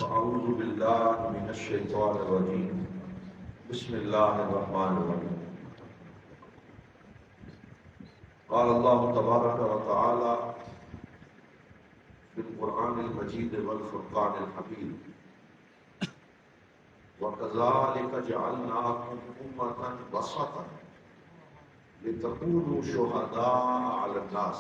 أعوذ بالله من الشيطان الرجيم بسم الله الرحمن الرحيم قال الله تبارك وتعالى في القرآن المجيد والفرقان الحميد وكذلك جعلناكم أمة وسطا لتكونوا شهداء على الناس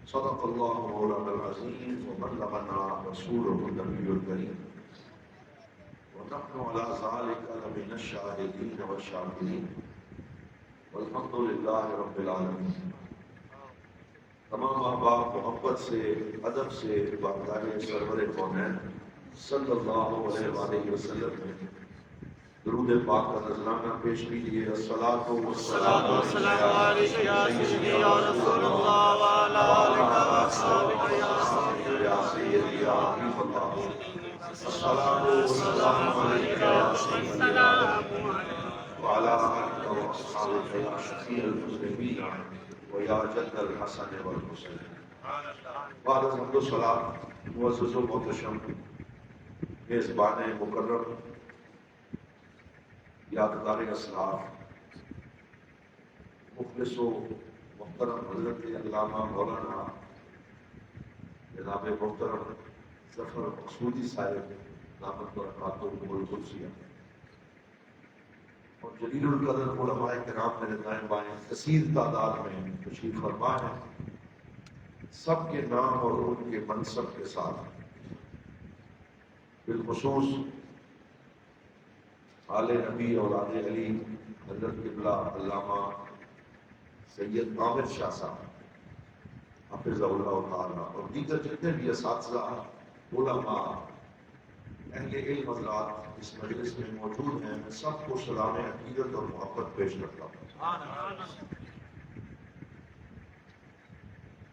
صدق الله مولانا العظيم وبلغنا رسوله النبي الكريم ونحن على ذلك لمن الشاهدين والشاكرين والحمد لله رب العالمين. تمام احباب محبت سے ادب سے بارگاہ سرور کونین صلی اللہ علیہ وآلہ وسلم میں درود پاک کا نذرانہ پیش کیجیے. الصلاۃ والسلام علیک یا سیدی یا رسول اللہ وعلی آلک واصحابک یا سیدی یا حبیب اللہ. الصلاۃ والسلام علیک یا سیدی وعلی آلک واصحابک یا شفیع المذنبین ویا جد الحسن والحسین. بعد از حمد و صلاۃ معزز و محتشم میزبان مکرم یادگار اسلاف مخلص و محترم حضرت علامہ مولانا جناب محترم ظفر مقصودی صاحب دامت برکاتہ القدسیہ اور جلیل القدر علماء کرام میرے دائیں بائیں کثیر تعداد میں تشریف فرما ہے. سب کے نام اور ان کے منصب کے ساتھ بالخصوص آل نبی اولاد علی حضرت قبلہ علامہ سید عامر شاہ صاحب حافظ اللہ تعالیٰ اور دیگر جتنے بھی اساتذہ علماء اہل علم حضرات اس مجلس میں موجود ہیں، میں سب کو سلام عقیدت اور محبت پیش کرتا ہوں.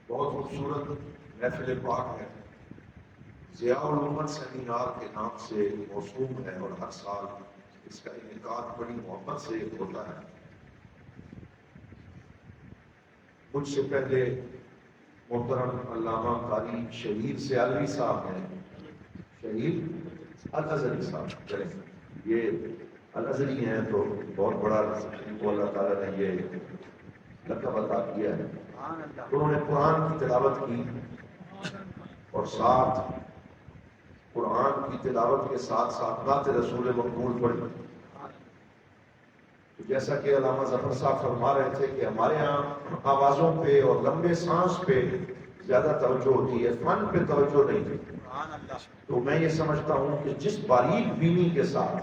بہت خوبصورت محفل پاک ہے. ضیاء الامت سیمینار کے نام سے موسوم ہے اور ہر سال اس کا انعقاد بڑی محبت سے ہوتا ہے. مجھ سے پہلے محترم علامہ قاری شہید سیالوی صاحب ہیں. شہید الازہری صاحب چلیں یہ الازہری ہیں تو بہت بڑا اللہ تعالیٰ نے یہ لقب عطا کیا ہے. انہوں نے قرآن کی تلاوت کی اور ساتھ قرآن کی تلاوت کے ساتھ ساتھ نعت رسول مقبول پڑھی. تو جیسا کہ علامہ ظفر صاحب فرما رہے تھے کہ ہمارے ہاں آوازوں پہ اور لمبے سانس پہ زیادہ توجہ ہوتی ہے، فن پہ توجہ نہیں ہوتی. تو میں یہ سمجھتا ہوں کہ جس باریک بینی کے ساتھ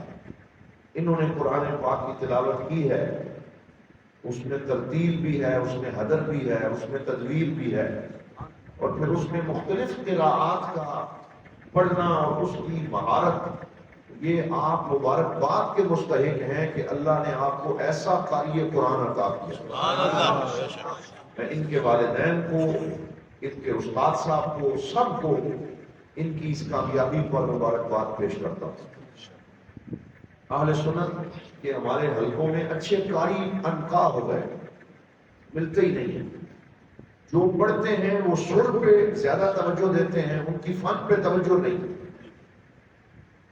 انہوں نے قرآن پاک کی تلاوت کی ہے اس میں ترتیل بھی ہے، اس میں حدر بھی ہے، اس میں تدویر بھی ہے اور پھر اس میں مختلف قراءات کا پڑھنا اور اس کی مہارت. یہ آپ مبارکباد کے مستحق ہیں کہ اللہ نے آپ کو ایسا قاری قرآن عطا کیا. میں ان کے والدین کو، ان کے استاد صاحب کو، سب کو ان کی اس کامیابی پر مبارکباد پیش کرتا ہوں. اہل سنت کہ ہمارے حلقوں میں اچھے قاری انقا ہو گئے، ملتے ہی نہیں ہیں. جو پڑھتے ہیں وہ سر پہ زیادہ توجہ دیتے ہیں، ان کی فن پہ توجہ نہیں.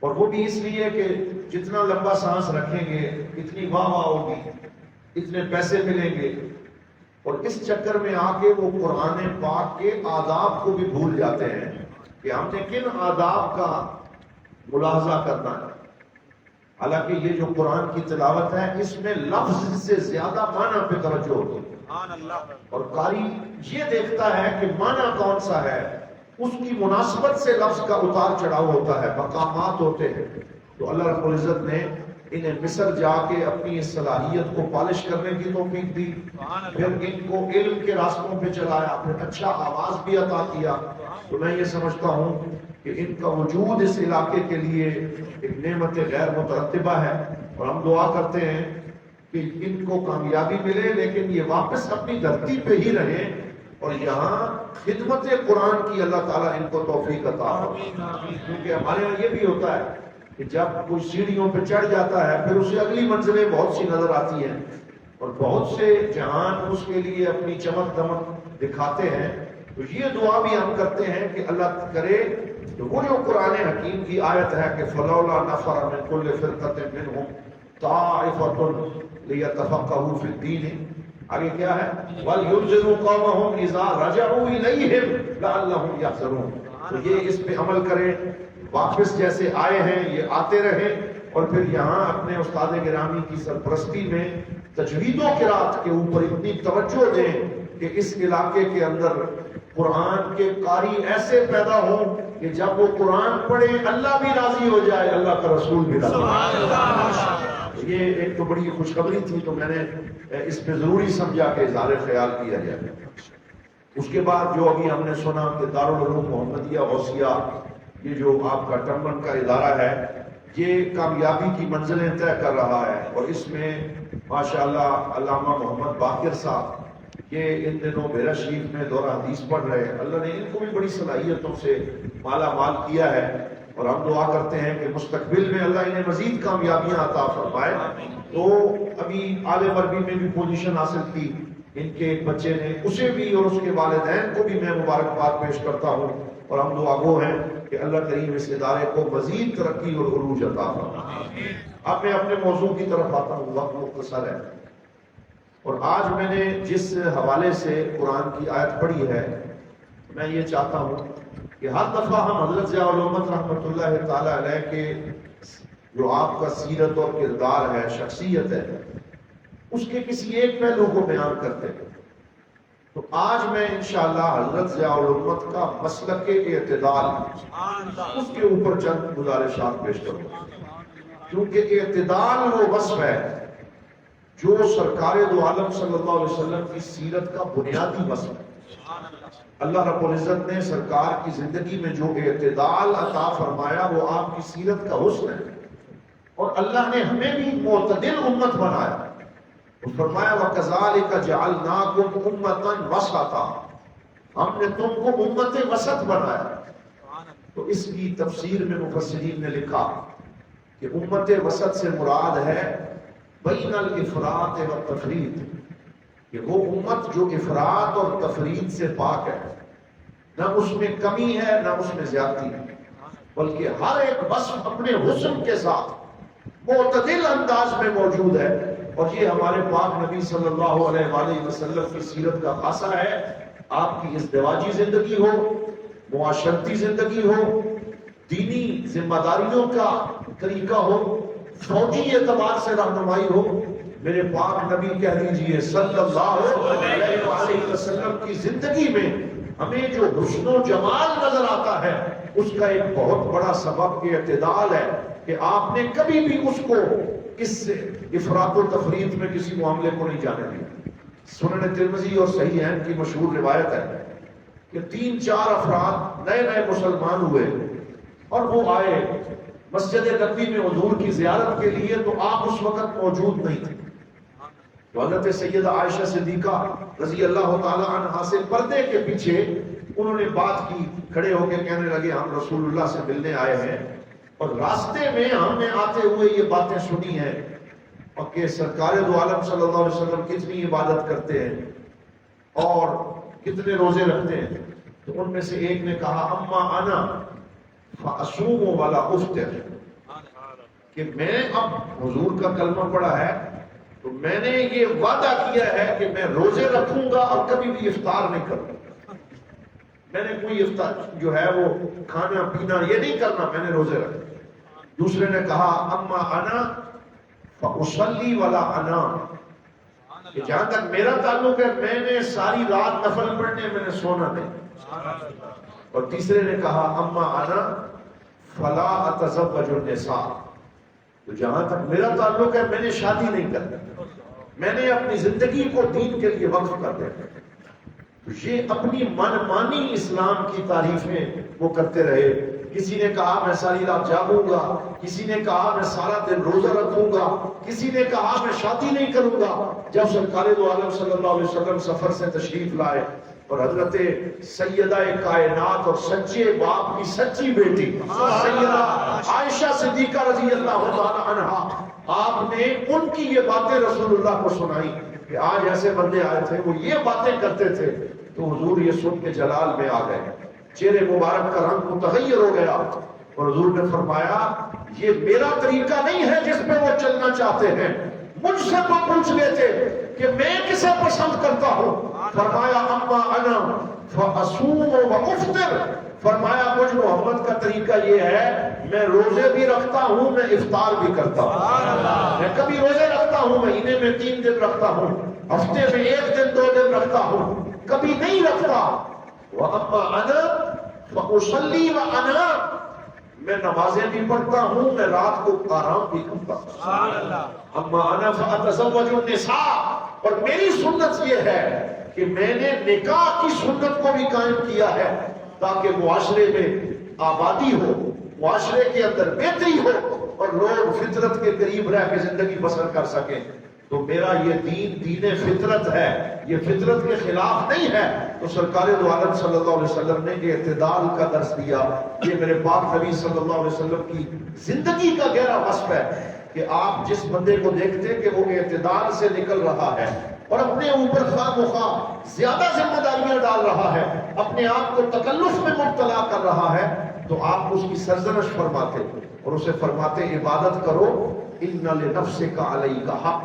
اور وہ بھی اس لیے کہ جتنا لمبا سانس رکھیں گے اتنی واہ واہ ہوگی، اتنے پیسے ملیں گے، اور اس چکر میں آ کے وہ قرآن پاک کے آداب کو بھی بھول جاتے ہیں کہ ہم نے کن آداب کا ملاحظہ کرنا ہے. حالانکہ یہ جو قرآن کی تلاوت ہے اس میں لفظ سے زیادہ معنی پہ توجہ ہوتی ہے اور قاری یہ دیکھتا ہے کہ معنی کون سا ہے، اس کی مناسبت سے لفظ کا اتار چڑھاؤ ہوتا ہے، مقامات ہوتے ہیں. تو اللہ رب العزت نے انہیں مصر جا کے اپنی اس صلاحیت کو پالش کرنے کی توفیق دی، پھر ان کو علم کے راستوں پہ چلایا، پھر اچھا آواز بھی عطا کیا. تو میں یہ سمجھتا ہوں کہ ان کا وجود اس علاقے کے لیے ایک نعمت غیر مترتبہ ہے اور ہم دعا کرتے ہیں کہ ان کو کامیابی ملے، لیکن یہ واپس اپنی دھرتی پہ ہی رہیں اور یہاں خدمت قرآن کی اللہ تعالیٰ ان کو توفیق عطا ہو. کیونکہ ہمارے یہاں یہ بھی ہوتا ہے کہ جب کوئی سیڑھیوں پہ چڑھ جاتا ہے پھر اسے اگلی منزلیں بہت سی نظر آتی ہیں اور بہت سے جہان اس کے لیے اپنی چمک دمک دکھاتے ہیں. تو یہ دعا بھی ہم کرتے ہیں کہ اللہ کرے تو وہ جو قرآن حکیم کی آیت ہے کہ فلولا نفر من کل فرقۃ منہم طائفۃ لیتفقہوا فی الدین، آگے کیا ہے وَلْيُنذِرُوا قَوْمَهُمْ إِذَا رَجَعُوا إِلَيْهِمْ لَعَلَّهُمْ يَحْذَرُونَ۔ تو یہ اس پہ عمل کریں، واپس جیسے آئے ہیں یہ آتے رہیں، اور پھر یہاں اپنے استاد گرامی کی سرپرستی میں تجوید و قرات کے اوپر اتنی توجہ دیں کہ اس علاقے کے اندر قرآن کے قاری ایسے پیدا ہوں کہ جب وہ قرآن پڑھے اللہ بھی راضی ہو جائے، اللہ کا رسول بھی راضی ہو جائے۔ یہ ایک تو بڑی خوشخبری تھی، تو میں نے اس پہ ضروری سمجھا کہ اظہار خیال کیا جائے۔ اس کے بعد جو ابھی ہم نے سنا کہ دارالعلوم محمدیہ غوثیہ، یہ جو آپ کا ٹمبن کا ادارہ ہے، یہ کامیابی کی منزلیں طے کر رہا ہے، اور اس میں ماشاءاللہ علامہ محمد باقر صاحب یہ ان دنوں بیرا شریف میں دورہ حدیث پڑھ رہے ہیں، اللہ نے ان کو بھی بڑی صلاحیتوں سے مالا مال کیا ہے، اور ہم دعا کرتے ہیں کہ مستقبل میں اللہ انہیں مزید کامیابیاں عطا فرمائے۔ تو ابھی عالم عربی میں بھی پوزیشن حاصل کی ان کے ایک بچے نے، اسے بھی اور اس کے والدین کو بھی میں مبارکباد پیش کرتا ہوں، اور ہم دعا گو ہیں کہ اللہ کریم اس ادارے کو مزید ترقی اور عروج عطا فرمائے۔ اب میں اپنے موضوع کی طرف آتا ہوں، وقت مختصر ہے، اور آج میں نے جس حوالے سے قرآن کی آیت پڑھی ہے، میں یہ چاہتا ہوں کہ ہر دفعہ ہم حضرت ضیاء الامت رحمۃ اللہ تعالی علیہ کے جو آپ کا سیرت اور کردار ہے، شخصیت ہے، اس کے کسی ایک پہلو کو بیان کرتے ہیں، تو آج میں انشاءاللہ حضرت ضیاء الامت کا مسلک اعتدال اس کے اوپر چند گزارشات پیش کروں گا، کیونکہ اعتدال وہ وصف ہے جو سرکار دو عالم صلی اللہ علیہ وسلم کی سیرت کا بنیادی وصف ہے۔ اللہ رب العزت نے سرکار کی زندگی میں جو اعتدال عطا فرمایا وہ آپ کی سیرت کا حسن ہے، اور اللہ نے ہمیں بھی معتدل امت بنایا، وہ فرمایا وَكَذَلِكَ جَعَلْنَاكُمْ أُمَّةً وَسَطًا، ہم نے تم کو امت وسط بنایا۔ تو اس کی تفسیر میں مفسرین نے لکھا کہ امت وسط سے مراد ہے بین الافراط والتفریط، کہ وہ امت جو افراط اور تفریط سے پاک ہے، نہ اس میں کمی ہے نہ اس میں زیادتی ہے، بلکہ ہر ایک وصف اپنے حسن کے ساتھ معتدل انداز میں موجود ہے، اور یہ ہمارے پاک نبی صلی اللہ علیہ وآلہ وسلم کی سیرت کا خاصہ ہے۔ آپ کی ازدواجی زندگی ہو، معاشرتی زندگی ہو، دینی ذمہ داریوں کا طریقہ ہو، فوجی اعتبار سے رہنمائی ہو، میرے پاک نبی کہہ لیجئے صلی اللہ علیہ وآلہ وسلم کی زندگی میں ہمیں جو حسن و جمال نظر آتا ہے اس کا ایک بہت بڑا سبب اعتدال ہے کہ آپ نے کبھی بھی اس کو اس سے افراط و تفریط میں کسی معاملے کو نہیں جانے دیا۔ سنن ترمذی اور صحیح ہیں کی مشہور روایت ہے کہ 3-4 افراد نئے نئے مسلمان ہوئے، اور وہ آئے مسجد نبوی میں حضور کی زیارت کے لیے، تو آپ اس وقت موجود نہیں تھے، تو حضرت سیدہ عائشہ صدیقہ رضی اللہ تعالی عنہا سے پردے کے پیچھے انہوں نے بات کی، کھڑے ہو کے کہنے لگے ہم رسول اللہ سے ملنے آئے ہیں، اور راستے میں ہم نے آتے ہوئے یہ باتیں سنی ہیں، اور کہ سرکار دو عالم صلی اللہ علیہ وسلم کتنی عبادت کرتے ہیں اور کتنے روزے رکھتے ہیں، تو ان میں سے ایک نے کہا اما انا فاصوم ولا افطر، کہ میں اب حضور کا کلمہ پڑھا ہے تو میں نے یہ وعدہ کیا ہے کہ میں روزے رکھوں گا اور کبھی بھی افطار نہیں کروں گا، میں نے کوئی افطار جو ہے وہ کھانا پینا یہ نہیں کرنا، میں نے روزے رکھنا۔ دوسرے نے کہا اما انا فاصلی ولا انام، کہ جہاں تک میرا تعلق ہے میں نے ساری رات نفل پڑھنے، میں نے سونا نہیں۔ اور تیسرے نے کہا اما انا فلا اتزوج النساء، تو جہاں تک میرا تعلق ہے میں نے شادی نہیں کرنا، میں نے اپنی زندگی کو دین کے لیے وقف کر دیا۔ تو یہ اپنی من مانی اسلام کی تعریفیں وہ کرتے رہے، کسی نے کہا میں ساری رات جاگوں گا، کسی نے کہا میں سارا دن روزہ رکھوں گا، کسی نے کہا میں شادی نہیں کروں گا۔ جب سرکار دو عالم صلی اللہ علیہ وسلم سفر سے تشریف لائے اور حضرت سیدہ کائنات اور سچے باپ کی سچی بیٹی سیدہ عائشہ صدیقہ رضی اللہ تعالی عنہا، آپ نے ان کی یہ باتیں رسول اللہ کو سنائی کہ آج ایسے بندے آئے تھے وہ یہ باتیں کرتے تھے، تو حضور یہ سن کے جلال میں آ گئے چہرے مبارک کا رنگ متغیر ہو گیا اور حضور نے فرمایا یہ میرا طریقہ نہیں ہے جس پہ وہ چلنا چاہتے ہیں. مجھ سے تو پوچھ لیتے کہ میں کسے پسند کرتا ہوں. فرمایا اما انا فاصوم وافطر. فرمایا مجھ محمد کا طریقہ یہ ہے میں روزے بھی رکھتا ہوں میں افطار بھی کرتا ہوں. میں کبھی روزے رکھتا ہوں مہینے میں 3 دن رکھتا ہوں, ہفتے میں 1 دن 2 دن رکھتا ہوں, کبھی نہیں رکھتا. واما انا فاصلی وانا, میں نمازیں بھی پڑھتا ہوں میں رات کو آرام بھی کرتا ہوں. اما انا فاتزوج النساء, اور میری سنت یہ ہے کہ میں نے نکاح کی سنت کو بھی قائم کیا ہے تاکہ معاشرے میں آبادی ہو, معاشرے کے اندر بہتری ہو اور لوگ فطرت کے قریب رہ کے زندگی بسر کر سکیں. تو میرا یہ دین دین فطرت ہے, یہ فطرت کے خلاف نہیں ہے. تو سرکار دو عالم صلی اللہ علیہ وسلم نے یہ اعتدال کا درس دیا. یہ میرے پاک نبی صلی اللہ علیہ وسلم کی زندگی کا گہرا وصف ہے کہ آپ جس بندے کو دیکھتے کہ وہ اعتدال سے نکل رہا ہے اور اپنے اوپر خواہ مخواہ زیادہ ذمہ داریاں ڈال رہا ہے, اپنے آپ کو تکلف میں مبتلا کر رہا ہے, تو آپ اس کی سرزنش فرماتے اور اسے فرماتے عبادت کرو, ان لنفسک علیک حق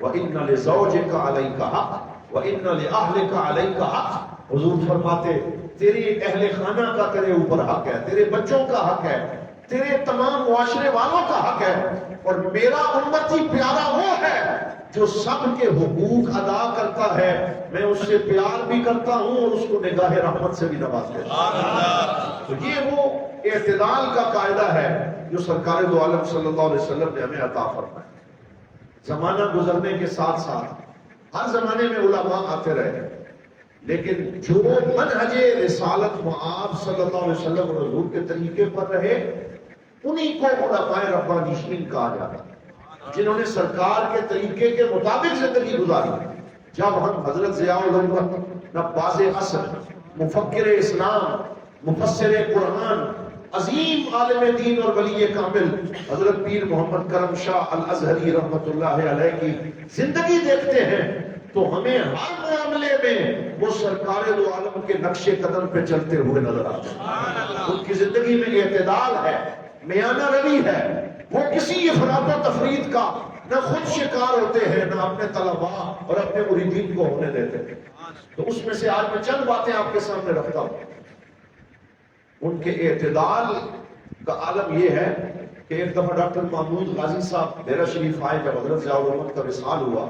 وَإِنَّ لِزَوْجِكَ عَلَيْكَ حَقٍّ وَإِنَّ لِأَهْلِكَ عَلَيْكَ حَقٍّ. حضور فرماتے تیرے اہل خانہ کا تیرے اوپر حق ہے, تیرے بچوں کا حق ہے, تیرے تمام معاشرے والوں کا حق ہے, اور میرا امتی پیارا وہ ہے جو سب کے حقوق ادا کرتا ہے. میں اس سے پیار بھی کرتا ہوں اور اس کو نگاہ رحمت سے بھی نوازتا ہوں. تو یہ وہ اعتدال کا قاعدہ ہے جو سرکار دو عالم صلی اللہ علیہ وسلم نے ہمیں عطا فرمایا. زمانہ گزرنے کے ساتھ ساتھ ہر زمانے میں علماء آتے رہے, لیکن جو منہج رسالت معاب صلی اللہ علیہ وسلم اور حضور کے طریقے پر رہے انہی کو علماء ربانیین کہا جاتا ہے, جنہوں نے سرکار کے طریقے کے مطابق زندگی گزاری. جب ہم حضرت ضیاء الحق, نباز عصر, مفکر اسلام, مفسر قرآن, عظیم عالم دین اور ولی کامل حضرت پیر محمد کرم شاہ الازہری رحمت اللہ علیہ کی زندگی دیکھتے ہیں تو ہمیں ہر معاملے میں وہ سرکار دو عالم کے نقش قدم پہ چلتے ہوئے نظر آتے ہیں. ان کی زندگی میں اعتدال ہے, میانہ روی ہے, وہ کسی افراط و تفرید کا نہ خود شکار ہوتے ہیں نہ اپنے طلباء اور اپنے مریدین کو ہونے دیتے ہیں. تو اس میں سے آج میں چند باتیں آپ کے سامنے رکھتا ہوں. ان کے اعتدال کا عالم یہ ہے کہ ایک دفعہ ڈاکٹر محمود غازی صاحب ڈیرہ شریف آئے جب حضرت ضیاء الحق کا وصال ہوا,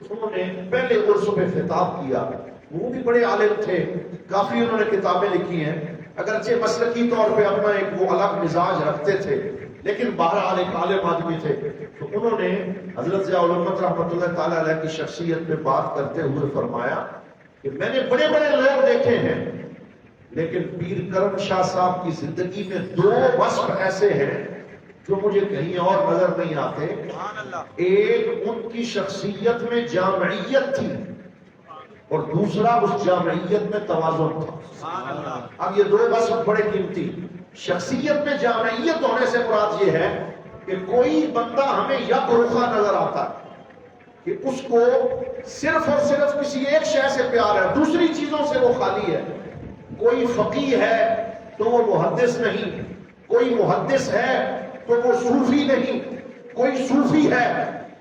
انہوں نے پہلے عرس میں خطاب کیا. وہ بھی بڑے عالم تھے, کافی انہوں نے کتابیں لکھی ہیں, اگرچہ مسلکی طور پہ اپنا ایک وہ الگ مزاج رکھتے تھے لیکن بہرحال ایک عالم آدمی تھے. تو انہوں نے حضرت ضیاء الحق رحمۃ اللہ تعالی علیہ کی شخصیت میں بات کرتے ہوئے فرمایا کہ میں نے بڑے بڑے لوگ دیکھے ہیں لیکن پیر کرم شاہ صاحب کی زندگی میں 2 وصف ایسے ہیں جو مجھے کہیں اور نظر نہیں آتے. ایک ان کی شخصیت میں جامعیت تھی اور دوسرا اس جامعیت میں توازن تھا. اب یہ 2 وصف بڑے قیمتی. شخصیت میں جامعیت ہونے سے مراد یہ ہے کہ کوئی بندہ ہمیں یک رخا نظر آتا ہے کہ اس کو صرف اور صرف کسی ایک شے سے پیار ہے, دوسری چیزوں سے وہ خالی ہے. کوئی فقیہ ہے تو وہ محدث نہیں, کوئی محدث ہے تو وہ صوفی نہیں, کوئی صوفی ہے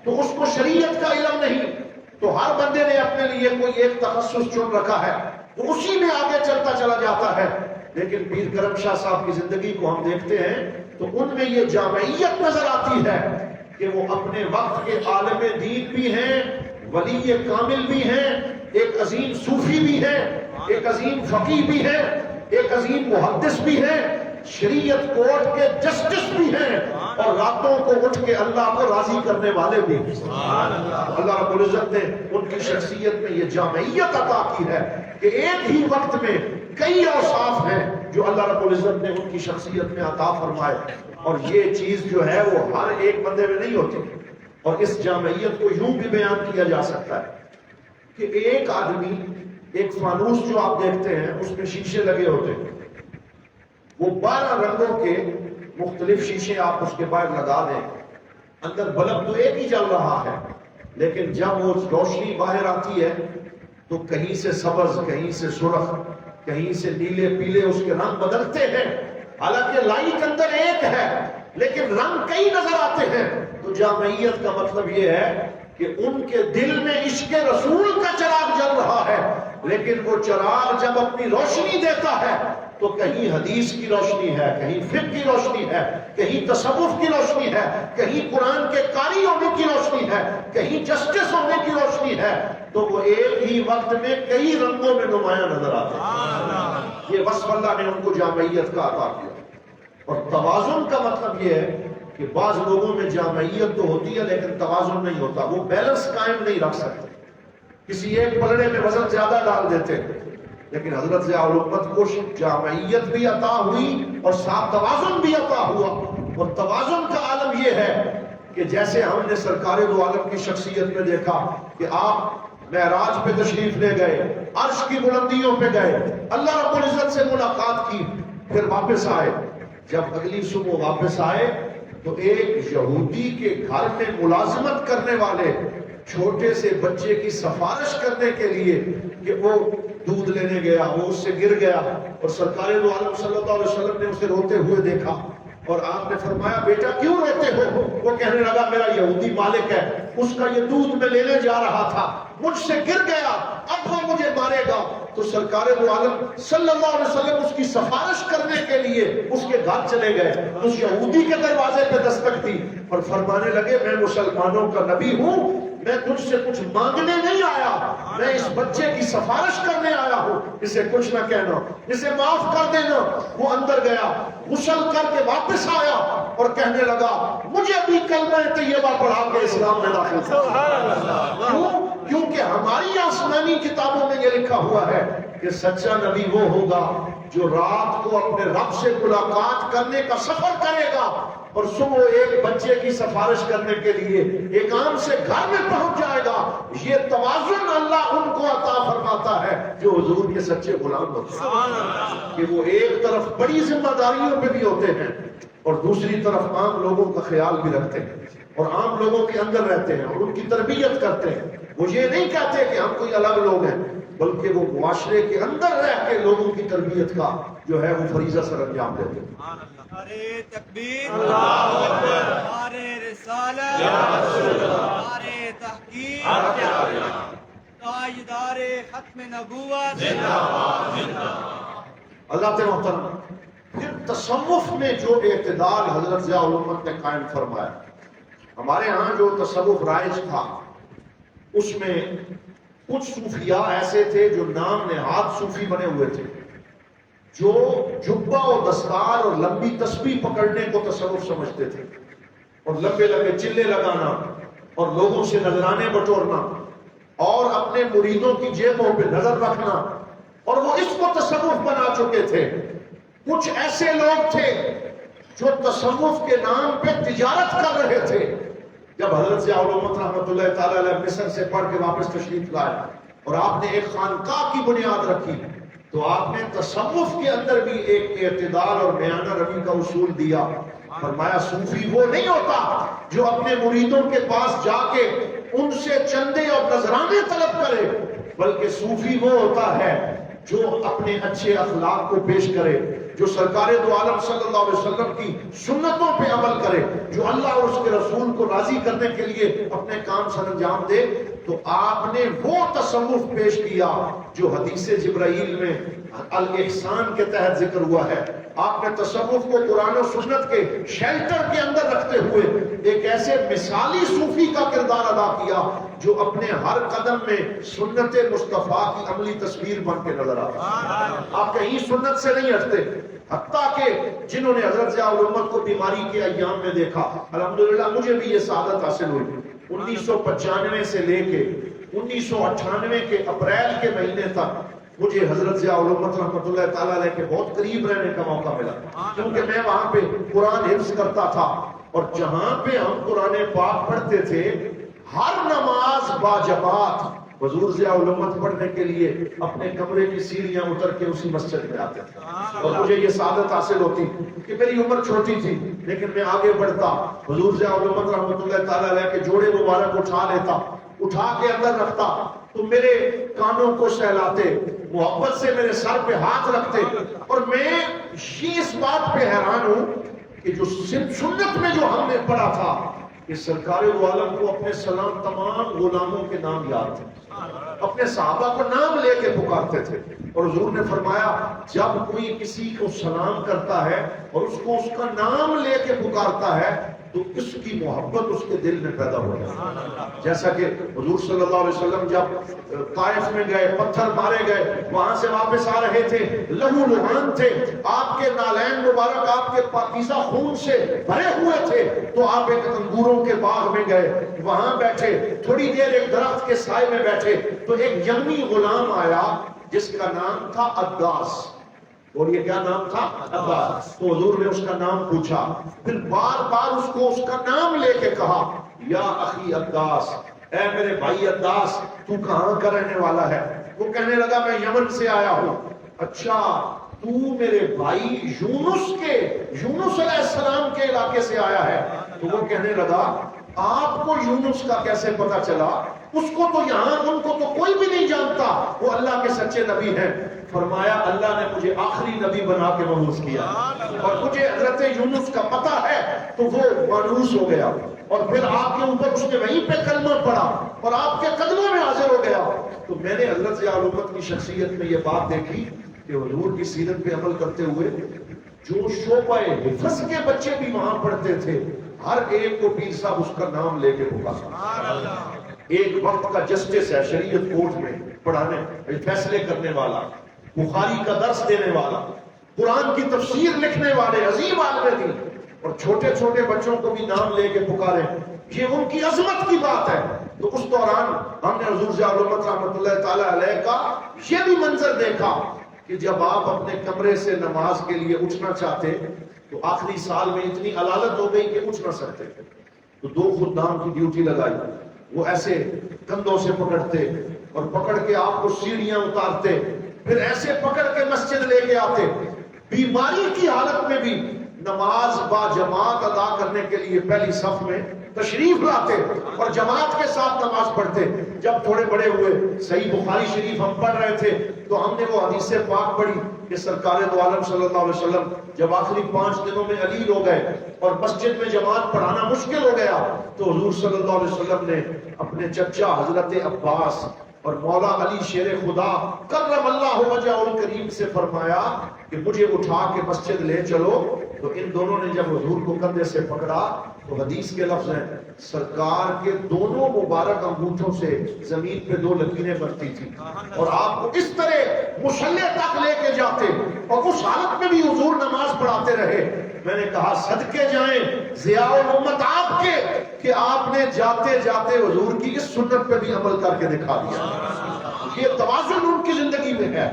تو اس کو شریعت کا علم نہیں. تو ہر بندے نے اپنے لیے کوئی ایک تخصص چن رکھا ہے, وہ اسی میں آگے چلتا چلا جاتا ہے. لیکن پیر کرم شاہ صاحب کی زندگی کو ہم دیکھتے ہیں تو ان میں یہ جامعیت نظر آتی ہے کہ وہ اپنے وقت کے عالم دین بھی ہیں, ولی کامل بھی ہیں, ایک عظیم صوفی بھی ہیں, ایک عظیم فقیہ بھی ہے, ایک عظیم محدث بھی ہے, شریعت کورٹ کے جسٹس بھی ہیں, اور راتوں کو اٹھ کے اللہ کو راضی کرنے والے بھی. اللہ رب العزت نے ان کی شخصیت میں یہ جامعیت عطا کی ہے کہ ایک ہی وقت میں کئی اوصاف ہیں جو اللہ رب العزت نے ان کی شخصیت میں عطا فرمائے. اور یہ چیز جو ہے وہ ہر ایک بندے میں نہیں ہوتی. اور اس جامعیت کو یوں بھی بیان کیا جا سکتا ہے کہ ایک آدمی, ایک فانوس جو آپ دیکھتے ہیں اس میں شیشے لگے ہوتے ہیں, وہ 12 رنگوں کے مختلف شیشے آپ اس کے باہر لگا دیں, اندر بلب تو ایک ہی جل رہا ہے, لیکن جب وہ روشنی باہر آتی ہے تو کہیں سے سبز, کہیں سے سرخ, کہیں سے نیلے پیلے اس کے رنگ بدلتے ہیں، حالانکہ لائٹ اندر ایک ہے لیکن رنگ کئی نظر آتے ہیں۔ تو جامعیت کا مطلب یہ ہے کہ ان کے دل میں عشق رسول کا چراغ جل رہا ہے، لیکن وہ چراغ جب اپنی روشنی دیتا ہے تو کہیں حدیث کی روشنی ہے، کہیں فقہ کی روشنی ہے، کہیں تصوف کی روشنی ہے، کہیں قرآن کے قاری ہونے کی روشنی ہے، کہیں جسٹس ہونے کی روشنی ہے، تو وہ ایک ہی وقت میں کئی رنگوں میں نمایاں نظر آتے ہیں۔ یہ وصف اللہ نے ان کو جامعیت کا عطا کیا۔ اور توازن کا مطلب یہ ہے کہ بعض لوگوں میں جامعیت تو ہوتی ہے لیکن توازن نہیں ہوتا، وہ بیلنس قائم نہیں رکھ سکتے، کسی ایک پلڑے میں وزن زیادہ ڈال دیتے ہیں۔ لیکن حضرت ضیاء الامت کو جامعیت بھی عطا ہوئی اور ساتھ توازن بھی عطا ہوا۔ اور توازن کا عالم یہ ہے کہ جیسے ہم نے سرکار دو عالم کی شخصیت میں دیکھا کہ آپ معراج پہ تشریف لے گئے، عرش کی بلندیوں پہ گئے، اللہ رب العزت سے ملاقات کی، پھر واپس آئے۔ جب اگلی صبح واپس آئے تو ایک یہودی کے گھر میں ملازمت کرنے والے چھوٹے سے بچے کی سفارش کرنے کے لیے کہ وہ دودھ لینے گیا، وہ اس سے گر گیا، اور سرکار دو عالم صلی اللہ علیہ وسلم نے اسے روتے ہوئے دیکھا اور آپ نے فرمایا بیٹا کیوں روتے ہو؟ وہ کہنے لگا میرا یہودی مالک ہے، اس کا یہ دودھ میں لینے جا رہا تھا، مجھ سے گر گیا، اب وہ مجھے مارے گا۔ تو سرکار دو عالم صلی اللہ علیہ وسلم اس کی سفارش کرنے کے لیے اس کے گھر چلے گئے، اس یہودی کے دروازے پہ دستک دی اور فرمانے لگے میں مسلمانوں کا نبی ہوں، میں تجھ سے کچھ مانگنے نہیں آیا، میں اس بچے کی سفارش کرنے آیا ہوں، اسے کچھ نہ کہنا، اسے معاف کر دینا۔ وہ اندر گیا، غسل کر کے واپس آیا اور کہنے لگا مجھے بھی کلمہ طیبہ پڑھا کے اسلام میں داخل کیا۔ کیوں؟ کیونکہ ہماری آسمانی کتابوں میں یہ لکھا ہوا ہے کہ سچا نبی وہ ہوگا جو رات کو اپنے رب سے ملاقات کرنے کا سفر کرے گا اور صبح ایک بچے کی سفارش کرنے کے لیے ایک عام سے گھر میں پہنچ جائے گا۔ یہ توازن اللہ ان کو عطا فرماتا ہے جو حضور کے سچے غلام ہوتے ہیں، کہ وہ ایک طرف بڑی ذمہ داریوں پہ بھی ہوتے ہیں اور دوسری طرف عام لوگوں کا خیال بھی رکھتے ہیں اور عام لوگوں کے اندر رہتے ہیں اور ان کی تربیت کرتے ہیں۔ وہ یہ نہیں کہتے کہ ہم کوئی الگ لوگ ہیں، بلکہ وہ معاشرے کے اندر رہ کے لوگوں کی تربیت کا جو ہے وہ فریضہ سر انجام دیتے ہیں۔ نعرے تکبیر، اللہ اکبر، نعرے رسالت، یا رسول اللہ، نعرے تحقیق، تاجدار ختم نبوت، زندہ باد، زندہ باد۔ اللہ تعالیٰ محترم، پھر تصوف میں جو اعتدال حضرت ضیاء الامت نے قائم فرمایا، ہمارے ہاں جو تصوف رائج تھا اس میں کچھ صوفیاء ایسے تھے جو نام نہاد صوفی بنے ہوئے تھے، جو جبہ اور دستار اور لمبی تسبیح پکڑنے کو تصوف سمجھتے تھے اور لمبے لمبے چلے لگانا اور لوگوں سے نذرانے بٹورنا اور اپنے مریدوں کی جیبوں پہ نظر رکھنا، اور وہ اس کو تصوف بنا چکے تھے۔ کچھ ایسے لوگ تھے جو تصوف کے نام پہ تجارت کر رہے تھے۔ جب حضرت ضیاء الامت رحمۃ اللہ تعالی علیہ مصر سے پڑھ کے واپس تشریف لائے اور آپ نے ایک خانقاہ کی بنیاد رکھی تو آپ نے تصوف کے اندر بھی ایک اعتدال اور میانہ روی کا اصول دیا۔ فرمایا صوفی وہ نہیں ہوتا جو اپنے مریدوں کے پاس جا کے ان سے چندے اور نذرانے طلب کرے، بلکہ صوفی وہ ہوتا ہے جو اپنے اچھے اخلاق کو پیش کرے، جو سرکار دو عالم صلی اللہ علیہ وسلم کی سنتوں پہ عمل کرے، جو اللہ اور اس کے رسول کو راضی کرنے کے لیے اپنے کام سر انجام دے۔ تو آپ نے وہ تصوف پیش کیا جو حدیث جبرائیل میں الاحسان کے تحت ذکر ہوا ہے۔ آپ نے تصوف کو قرآن و سنت کے شیلٹر کے اندر رکھتے ہوئے ایک ایسے مثالی صوفی کا کردار ادا کیا جو اپنے ہر قدم میں سنت مصطفیٰ کی عملی تصویر بن کے نظر آتا ہے۔ آپ کہیں سنت سے نہیں ہٹتے، حتیٰ کہ جنہوں نے حضرت ضیاء الامت کو بیماری کے ایام میں دیکھا، الحمدللہ مجھے بھی یہ سعادت حاصل ہوئی، 1995 سے لے کے 1998 کے اپریل کے مہینے تک مجھے حضرت ضیاء الامت رحمۃ اللہ تعالیٰ علیہ کے بہت قریب رہنے کا موقع ملا، کیونکہ میں وہاں پہ قرآن حفظ کرتا تھا، اور جہاں پہ ہم قرآن پاک پڑھتے تھے ہر نماز باجماعت حضور ضیاء الامت پڑھنے کے لیے اپنے کمرے کی سیڑھیاں اتر کے اسی مسجد میں آتے تھے، اور مجھے یہ سعادت حاصل ہوتی کہ میری عمر چھوٹی تھی لیکن میں آگے بڑھتا، حضور ضیاء الامت رحمۃ اللہ تعالیٰ علیہ کے جوڑے مبارک اٹھا لیتا، اٹھا کے اندر رکھتا تو میرے کانوں کو سہلاتے، محبت سے میرے سر پہ ہاتھ رکھتے. اور میں یہ اس بات پہ حیران ہوں کہ جو سنت میں جو ہم نے پڑھا تھا کہ سرکار دو عالم کو اپنے سلام تمام غلاموں کے نام یاد تھے, اپنے صحابہ کو نام لے کے پکارتے تھے. اور حضور نے فرمایا جب کوئی کسی کو سلام کرتا ہے اور اس کو اس کا نام لے کے پکارتا ہے تو اس کی محبت اس کے دل میں پیدا ہو جاتی ہے. جیسا کہ حضور صلی اللہ علیہ وسلم جب طائف میں گئے, پتھر مارے گئے, وہاں سے واپس آ رہے تھے, لہو لہان تھے, آپ کے نالین مبارک آپ کے پاکیزہ خون سے بھرے ہوئے تھے, تو آپ ایک انگوروں کے باغ میں گئے, وہاں بیٹھے, تھوڑی دیر ایک درخت کے سائے میں بیٹھے, تو ایک یمنی غلام آیا جس کا نام تھا عداس. اور یہ کیا نام تھا؟ عباس. تو حضور نے اس کا نام پوچھا, پھر بار بار اس کو اس کا نام لے کے کہا, یا اخی عباس, اے میرے بھائی عباس, تو کہاں کا رہنے والا ہے؟ وہ کہنے لگا میں یمن سے آیا ہوں. اچھا, تو میرے بھائی یونس علیہ السلام کے علاقے سے آیا ہے. تو وہ کہنے لگا آپ کو یونس کا کیسے پتا چلا؟ اس کو تو یہاں ان کو تو کوئی بھی نہیں جانتا, وہ اللہ کے سچے نبی ہیں. فرمایا اللہ نے مجھے آخری نبی بنا کے مانوس کیا, اور مجھے حضرت یونس کا پتہ ہے, تو وہ مانوس ہو گیا. اور پھر آپ کے اوپر اس نے وہیں پہ کلمہ پڑھا اور آپ کے قدموں میں حاضر ہو گیا. تو میں نے حضرت ضیاء کی شخصیت میں یہ بات دیکھی کہ حضور کی سیرت پہ عمل کرتے ہوئے جو شعبہ حفظ کے بچے بھی وہاں پڑھتے تھے, ہر ایک کو پیر صاحب اس کا نام لے کے پکارا. ایک وقت کا جسٹس ہے شریعت کورٹ میں پڑھانے, فیصلے کرنے والا, بخاری کا درس دینے والا, قرآن کی تفسیر لکھنے والے عظیم عالم دین, اور چھوٹے چھوٹے بچوں کو بھی نام لے کے پکارے, یہ ان کی عظمت کی بات ہے. تو اس دوران ہم نے حضور ضیاء الرحمت رحمۃ اللہ تعالی علیہ کا یہ بھی منظر دیکھا کہ جب آپ اپنے کمرے سے نماز کے لیے اٹھنا چاہتے تو آخری سال میں اتنی علالت ہو گئی کہ اٹھ نہ سکتے, تو دو خدام کی ڈیوٹی لگائی. وہ ایسے کندھوں سے پکڑتے اور پکڑ کے آپ کو سیڑھیاں اتارتے, پھر ایسے پکڑ کے مسجد لے کے آتے. بیماری کی حالت میں بھی نماز با جماعت ادا کرنے کے لیے پہلی صف میں تشریف لاتے اور جماعت کے ساتھ نماز پڑھتے. جب تھوڑے بڑے ہوئے, صحیح بخاری شریف ہم پڑھ رہے تھے, تو ہم نے وہ حدیث پاک پڑھی کہ سرکار دو عالم صلی اللہ علیہ وسلم جب آخری 5 دنوں میں علیل ہو گئے اور مسجد میں جماعت پڑھانا مشکل ہو گیا, تو حضور صلی اللہ علیہ وسلم نے اپنے چچا حضرت عباس اور مولا علی شیر خدا کرم اللہ وجہہ الکریم سے فرمایا کہ مجھے اٹھا کے مسجد لے چلو. تو ان دونوں نے جب حضور کو کندھے سے پکڑا تو حدیث کے لفظ ہیں سرکار کے دونوں مبارک انگوٹھوں سے زمین پہ 2 لکیریں بنتی تھی, اور آپ کو اس طرح مصلی تک لے کے جاتے, اور اس حالت میں بھی حضور نماز پڑھاتے رہے. میں نے کہا صدقے جائیں ضیاء الامت آپ کے کہ آپ نے جاتے جاتے حضور کی اس سنت پہ بھی عمل کر کے دکھا دیا. یہ توازن ان کی زندگی میں ہے,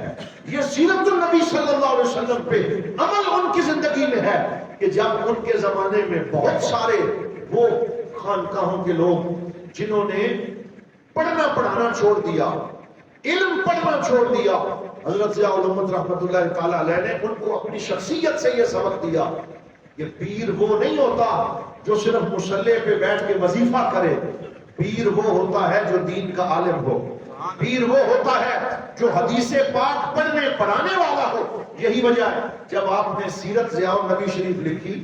یہ سیرت النبی صلی اللہ علیہ وسلم پہ عمل ان کی زندگی میں ہے کہ جب ان کے زمانے میں بہت سارے وہ خانقاہوں کے لوگ جنہوں نے پڑھنا پڑھانا چھوڑ دیا, علم پڑھنا چھوڑ دیا, حضرت ضیاء الامت رحمۃ اللہ تعالی علیہ نے ان کو اپنی شخصیت سے یہ سبق دیا کہ پیر وہ نہیں ہوتا جو صرف مصلی پہ بیٹھ کے وظیفہ کرے, پیر وہ ہوتا ہے جو دین کا عالم ہو, پیر وہ ہوتا ہے جو حدیث پاک پڑھنے پڑھانے والا ہو. یہی وجہ ہے جب آپ نے سیرت ضیاء النبی شریف لکھی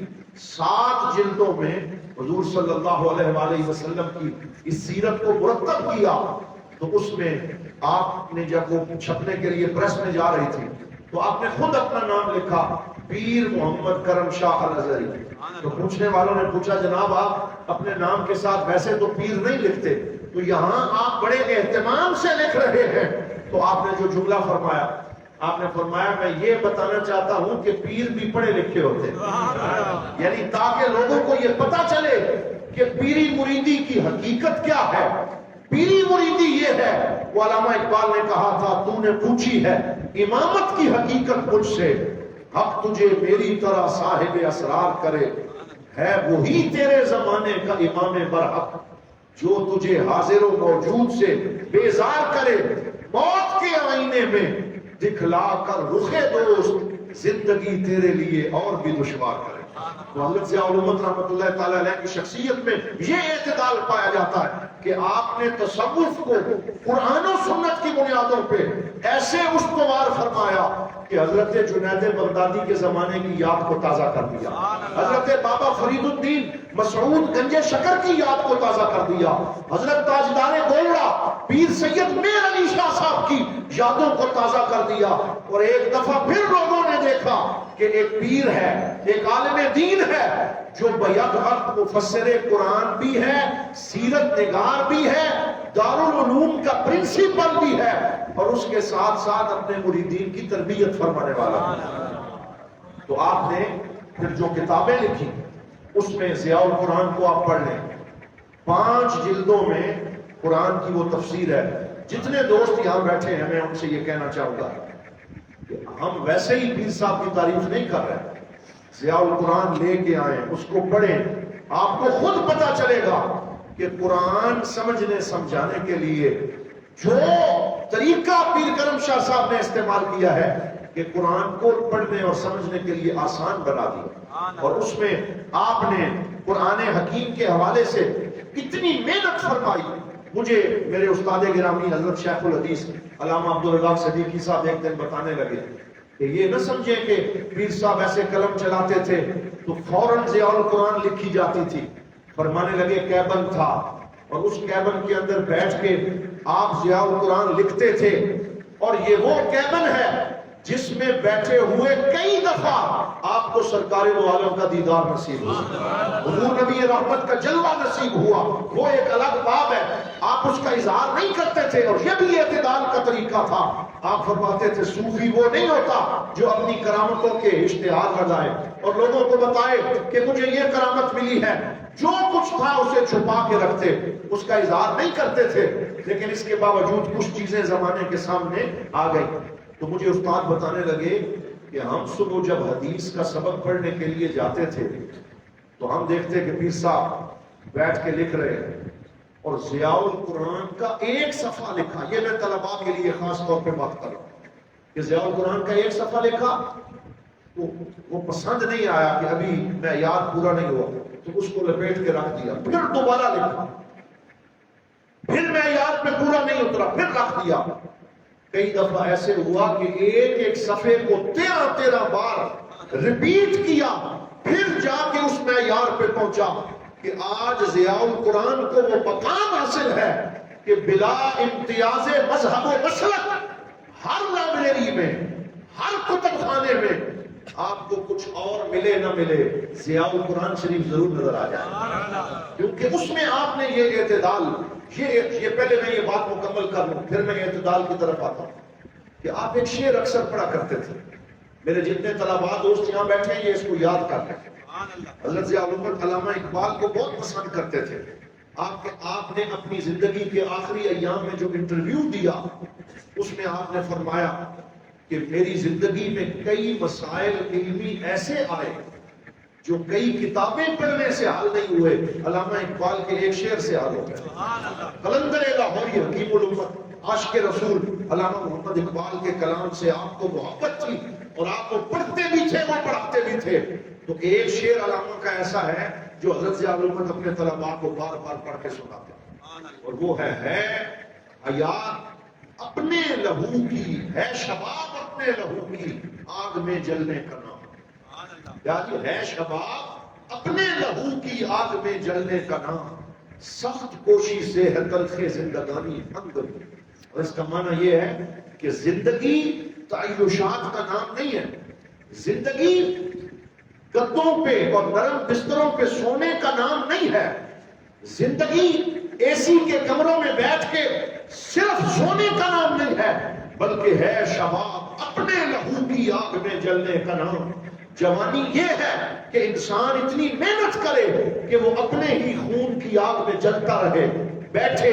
7 جلدوں میں حضور صلی اللہ علیہ وآلہ وسلم کی اس سیرت کو مرتب کیا, تو اس میں آپ نے جب وہ چھپنے کے لیے پریس میں جا رہی تھی تو آپ نے خود اپنا نام لکھا پیر محمد کرم شاہ الازہری. تو پوچھنے والوں نے پوچھا جناب آپ اپنے نام کے ساتھ ویسے تو پیر نہیں لکھتے, تو یہاں آپ بڑے اہتمام سے لکھ رہے ہیں. تو آپ نے جو جملہ فرمایا, آپ نے فرمایا میں یہ بتانا چاہتا ہوں کہ پیر بھی پڑھے لکھے ہوتے ہیں, یعنی تاکہ لوگوں کو یہ پتا چلے کہ پیری مریدی کی حقیقت کیا ہے. پیری مریدی یہ ہے, وہ علامہ اقبال نے کہا تھا تو نے پوچھی ہے امامت کی حقیقت مجھ سے, حق تجھے میری طرح صاحب اسرار کرے, ہے وہی تیرے زمانے کا امام برحق جو تجھے حاضر و موجود سے بیزار کرے, موت کے آئینے میں دکھلا کر رخ دوست زندگی تیرے لیے اور بھی دشوار کرے. تو حضرت ضیاء الامت رحمۃ اللہ تعالی علیہ کی شخصیت میں یہ اعتدال پایا جاتا ہے کہ آپ نے تصوف کو قرآن و سنت کی بنیادوں پہ ایسے استوار فرمایا کہ حضرت جنید بغدادی کے زمانے کی یاد کو تازہ کر دیا، حضرت بابا فرید الدین مسعود گنج شکر کی یاد کو تازہ کر دیا، حضرت تاجدار گولڑا پیر سید میر علی شاہ صاحب کی یادوں کو تازہ کر دیا۔ اور ایک دفعہ پھر لوگوں نے دیکھا کہ ایک پیر ہے، ایک عالم دین ہے جو بیک وقت مفسر قرآن بھی ہے، سیرت نگار بھی ہے، دارالعلوم کا پرنسپل بھی ہے، اور اس کے ساتھ ساتھ اپنے مریدین کی تربیت فرمانے والا ہے۔ تو آپ نے پھر جو کتابیں لکھی اس میں ضیاء القرآن کو آپ پڑھ لیں، 5 جلدوں میں قرآن کی وہ تفسیر ہے۔ جتنے دوست یہاں بیٹھے ہیں میں ان سے یہ کہنا چاہوں گا کہ ہم ویسے ہی پیر صاحب کی تعریف نہیں کر رہے، ضیاء القرآن لے کے آئیں، اس کو پڑھیں، آپ کو خود پتا چلے گا کہ قرآن سمجھنے سمجھانے کے لیے جو طریقہ پیر کرم شاہ صاحب نے استعمال کیا ہے کہ قرآن کو پڑھنے اور سمجھنے کے لیے آسان بنا دیا، اور اس میں آپ نے قرآن حکیم کے حوالے سے اتنی محنت فرمائی۔ مجھے میرے استاد گرامی حضرت شیخ الحدیث علامہ عبدالرزاق صدیقی صاحب ایک دن بتانے لگے کہ یہ نہ سمجھیں کہ پیر صاحب ایسے قلم چلاتے تھے تو فوراً ضیاء القرآن لکھی جاتی تھی۔ فرمانے لگے کیبن تھا، اور اس کیبن کے اندر بیٹھ کے آپ ضیاء القرآن لکھتے تھے، اور یہ وہ کیبن ہے جس میں بیٹھے ہوئے کئی دفعہ آپ کو سرکار دو عالم کا دیدار نصیب ہوا، حضور نبی رحمت کا جلوہ نصیب ہوا، وہ ایک الگ باب ہے، آپ اس کا اظہار نہیں کرتے تھے، اور یہ بھی اعتدال کا طریقہ تھا۔ آپ فرماتے تھے صوفی وہ نہیں ہوتا جو اپنی کرامتوں کے اشتہار لگائے اور لوگوں کو بتائے کہ مجھے یہ کرامت ملی ہے، جو کچھ تھا اسے چھپا کے رکھتے، اس کا اظہار نہیں کرتے تھے، لیکن اس کے باوجود کچھ چیزیں زمانے کے سامنے آ گئی۔ تو مجھے استاد بتانے لگے کہ ہم صبح جب حدیث کا سبق پڑھنے کے لیے جاتے تھے تو ہم دیکھتے کہ پیر صاحب بیٹھ کے لکھ رہے ہیں، اور ضیاء القرآن کا ایک صفحہ لکھا، یہ میں طلباء کے لیے خاص طور پہ بات کر رہا ہوں کہ ضیاء القرآن کا ایک صفحہ لکھا تو وہ پسند نہیں آیا کہ ابھی میں یاد پورا نہیں ہوا، تو اس کو لپیٹ کے رکھ دیا، پھر دوبارہ لکھا، پھر میں یاد پہ پورا نہیں اترا، پھر رکھ دیا۔ کئی دفعہ ایسے ہوا کہ ایک صفحے کو 13 بار ریپیٹ کیا، پھر جا کے اس معیار پہ پہنچا کہ آج ضیاء القرآن کو وہ مقام حاصل ہے کہ بلا امتیاز مذہب و مسلک ہر لائبریری میں، ہر کتب خانے میں آپ کو کچھ اور ملے نہ ملے، ضیاء القرآن شریف ضرور نظر آ جائے، کیونکہ اس میں آپ نے یہ اعتدال، یہ پہلے میں یہ بات مکمل کر لوں پھر میں اعتدال کی طرف آتا ہوں کہ آپ ایک شعر اکثر پڑھا کرتے تھے، میرے جتنے طلباء دوست یہاں بیٹھے ہیں یہ اس کو یاد کر لیں۔ حضرت ضیاء الامت علامہ اقبال کو بہت پسند کرتے تھے۔ آپ نے اپنی زندگی کے آخری ایام میں جو انٹرویو دیا اس میں آپ نے فرمایا کہ میری زندگی میں کئی مسائل علمی ایسے آئے جو کئی کتابیں پڑھنے سے حل نہیں ہوئے، علامہ اقبال کے ایک شعر سے حل ہو گئے۔ قلندر لاہوری حکیم الامت عاشق رسول علامہ محمد اقبال کے کلام سے آپ کو محبت تھی اور آپ کو پڑھتے بھی تھے اور پڑھاتے بھی تھے، تو ایک شعر علامہ کا ایسا ہے جو حضرت ضیاء الامت اپنے طلباء کو بار بار پڑھ کے سناتے ہیں، اور وہ ہے حیات اپنے لہو کی ہے، شباب اپنے لہو کی آگ میں جلنے کا نام، یعنی ہے شباب اپنے لہو کی آگ میں جلنے کا نام، سخت کوشی سے ہے تلخ زندگانی ہنگمی۔ اور اس کا معنی یہ ہے کہ زندگی تعیشات کا نام نہیں ہے، زندگی گدوں پہ اور نرم بستروں پہ سونے کا نام نہیں ہے، زندگی اے سی کے کمروں میں بیٹھ کے صرف سونے کا نام نہیں ہے، بلکہ ہے شباب اپنے لہو کی آگ میں جلنے کا نام۔ جوانی یہ ہے کہ انسان اتنی محنت کرے کہ وہ اپنے ہی خون کی آگ میں جلتا رہے، بیٹھے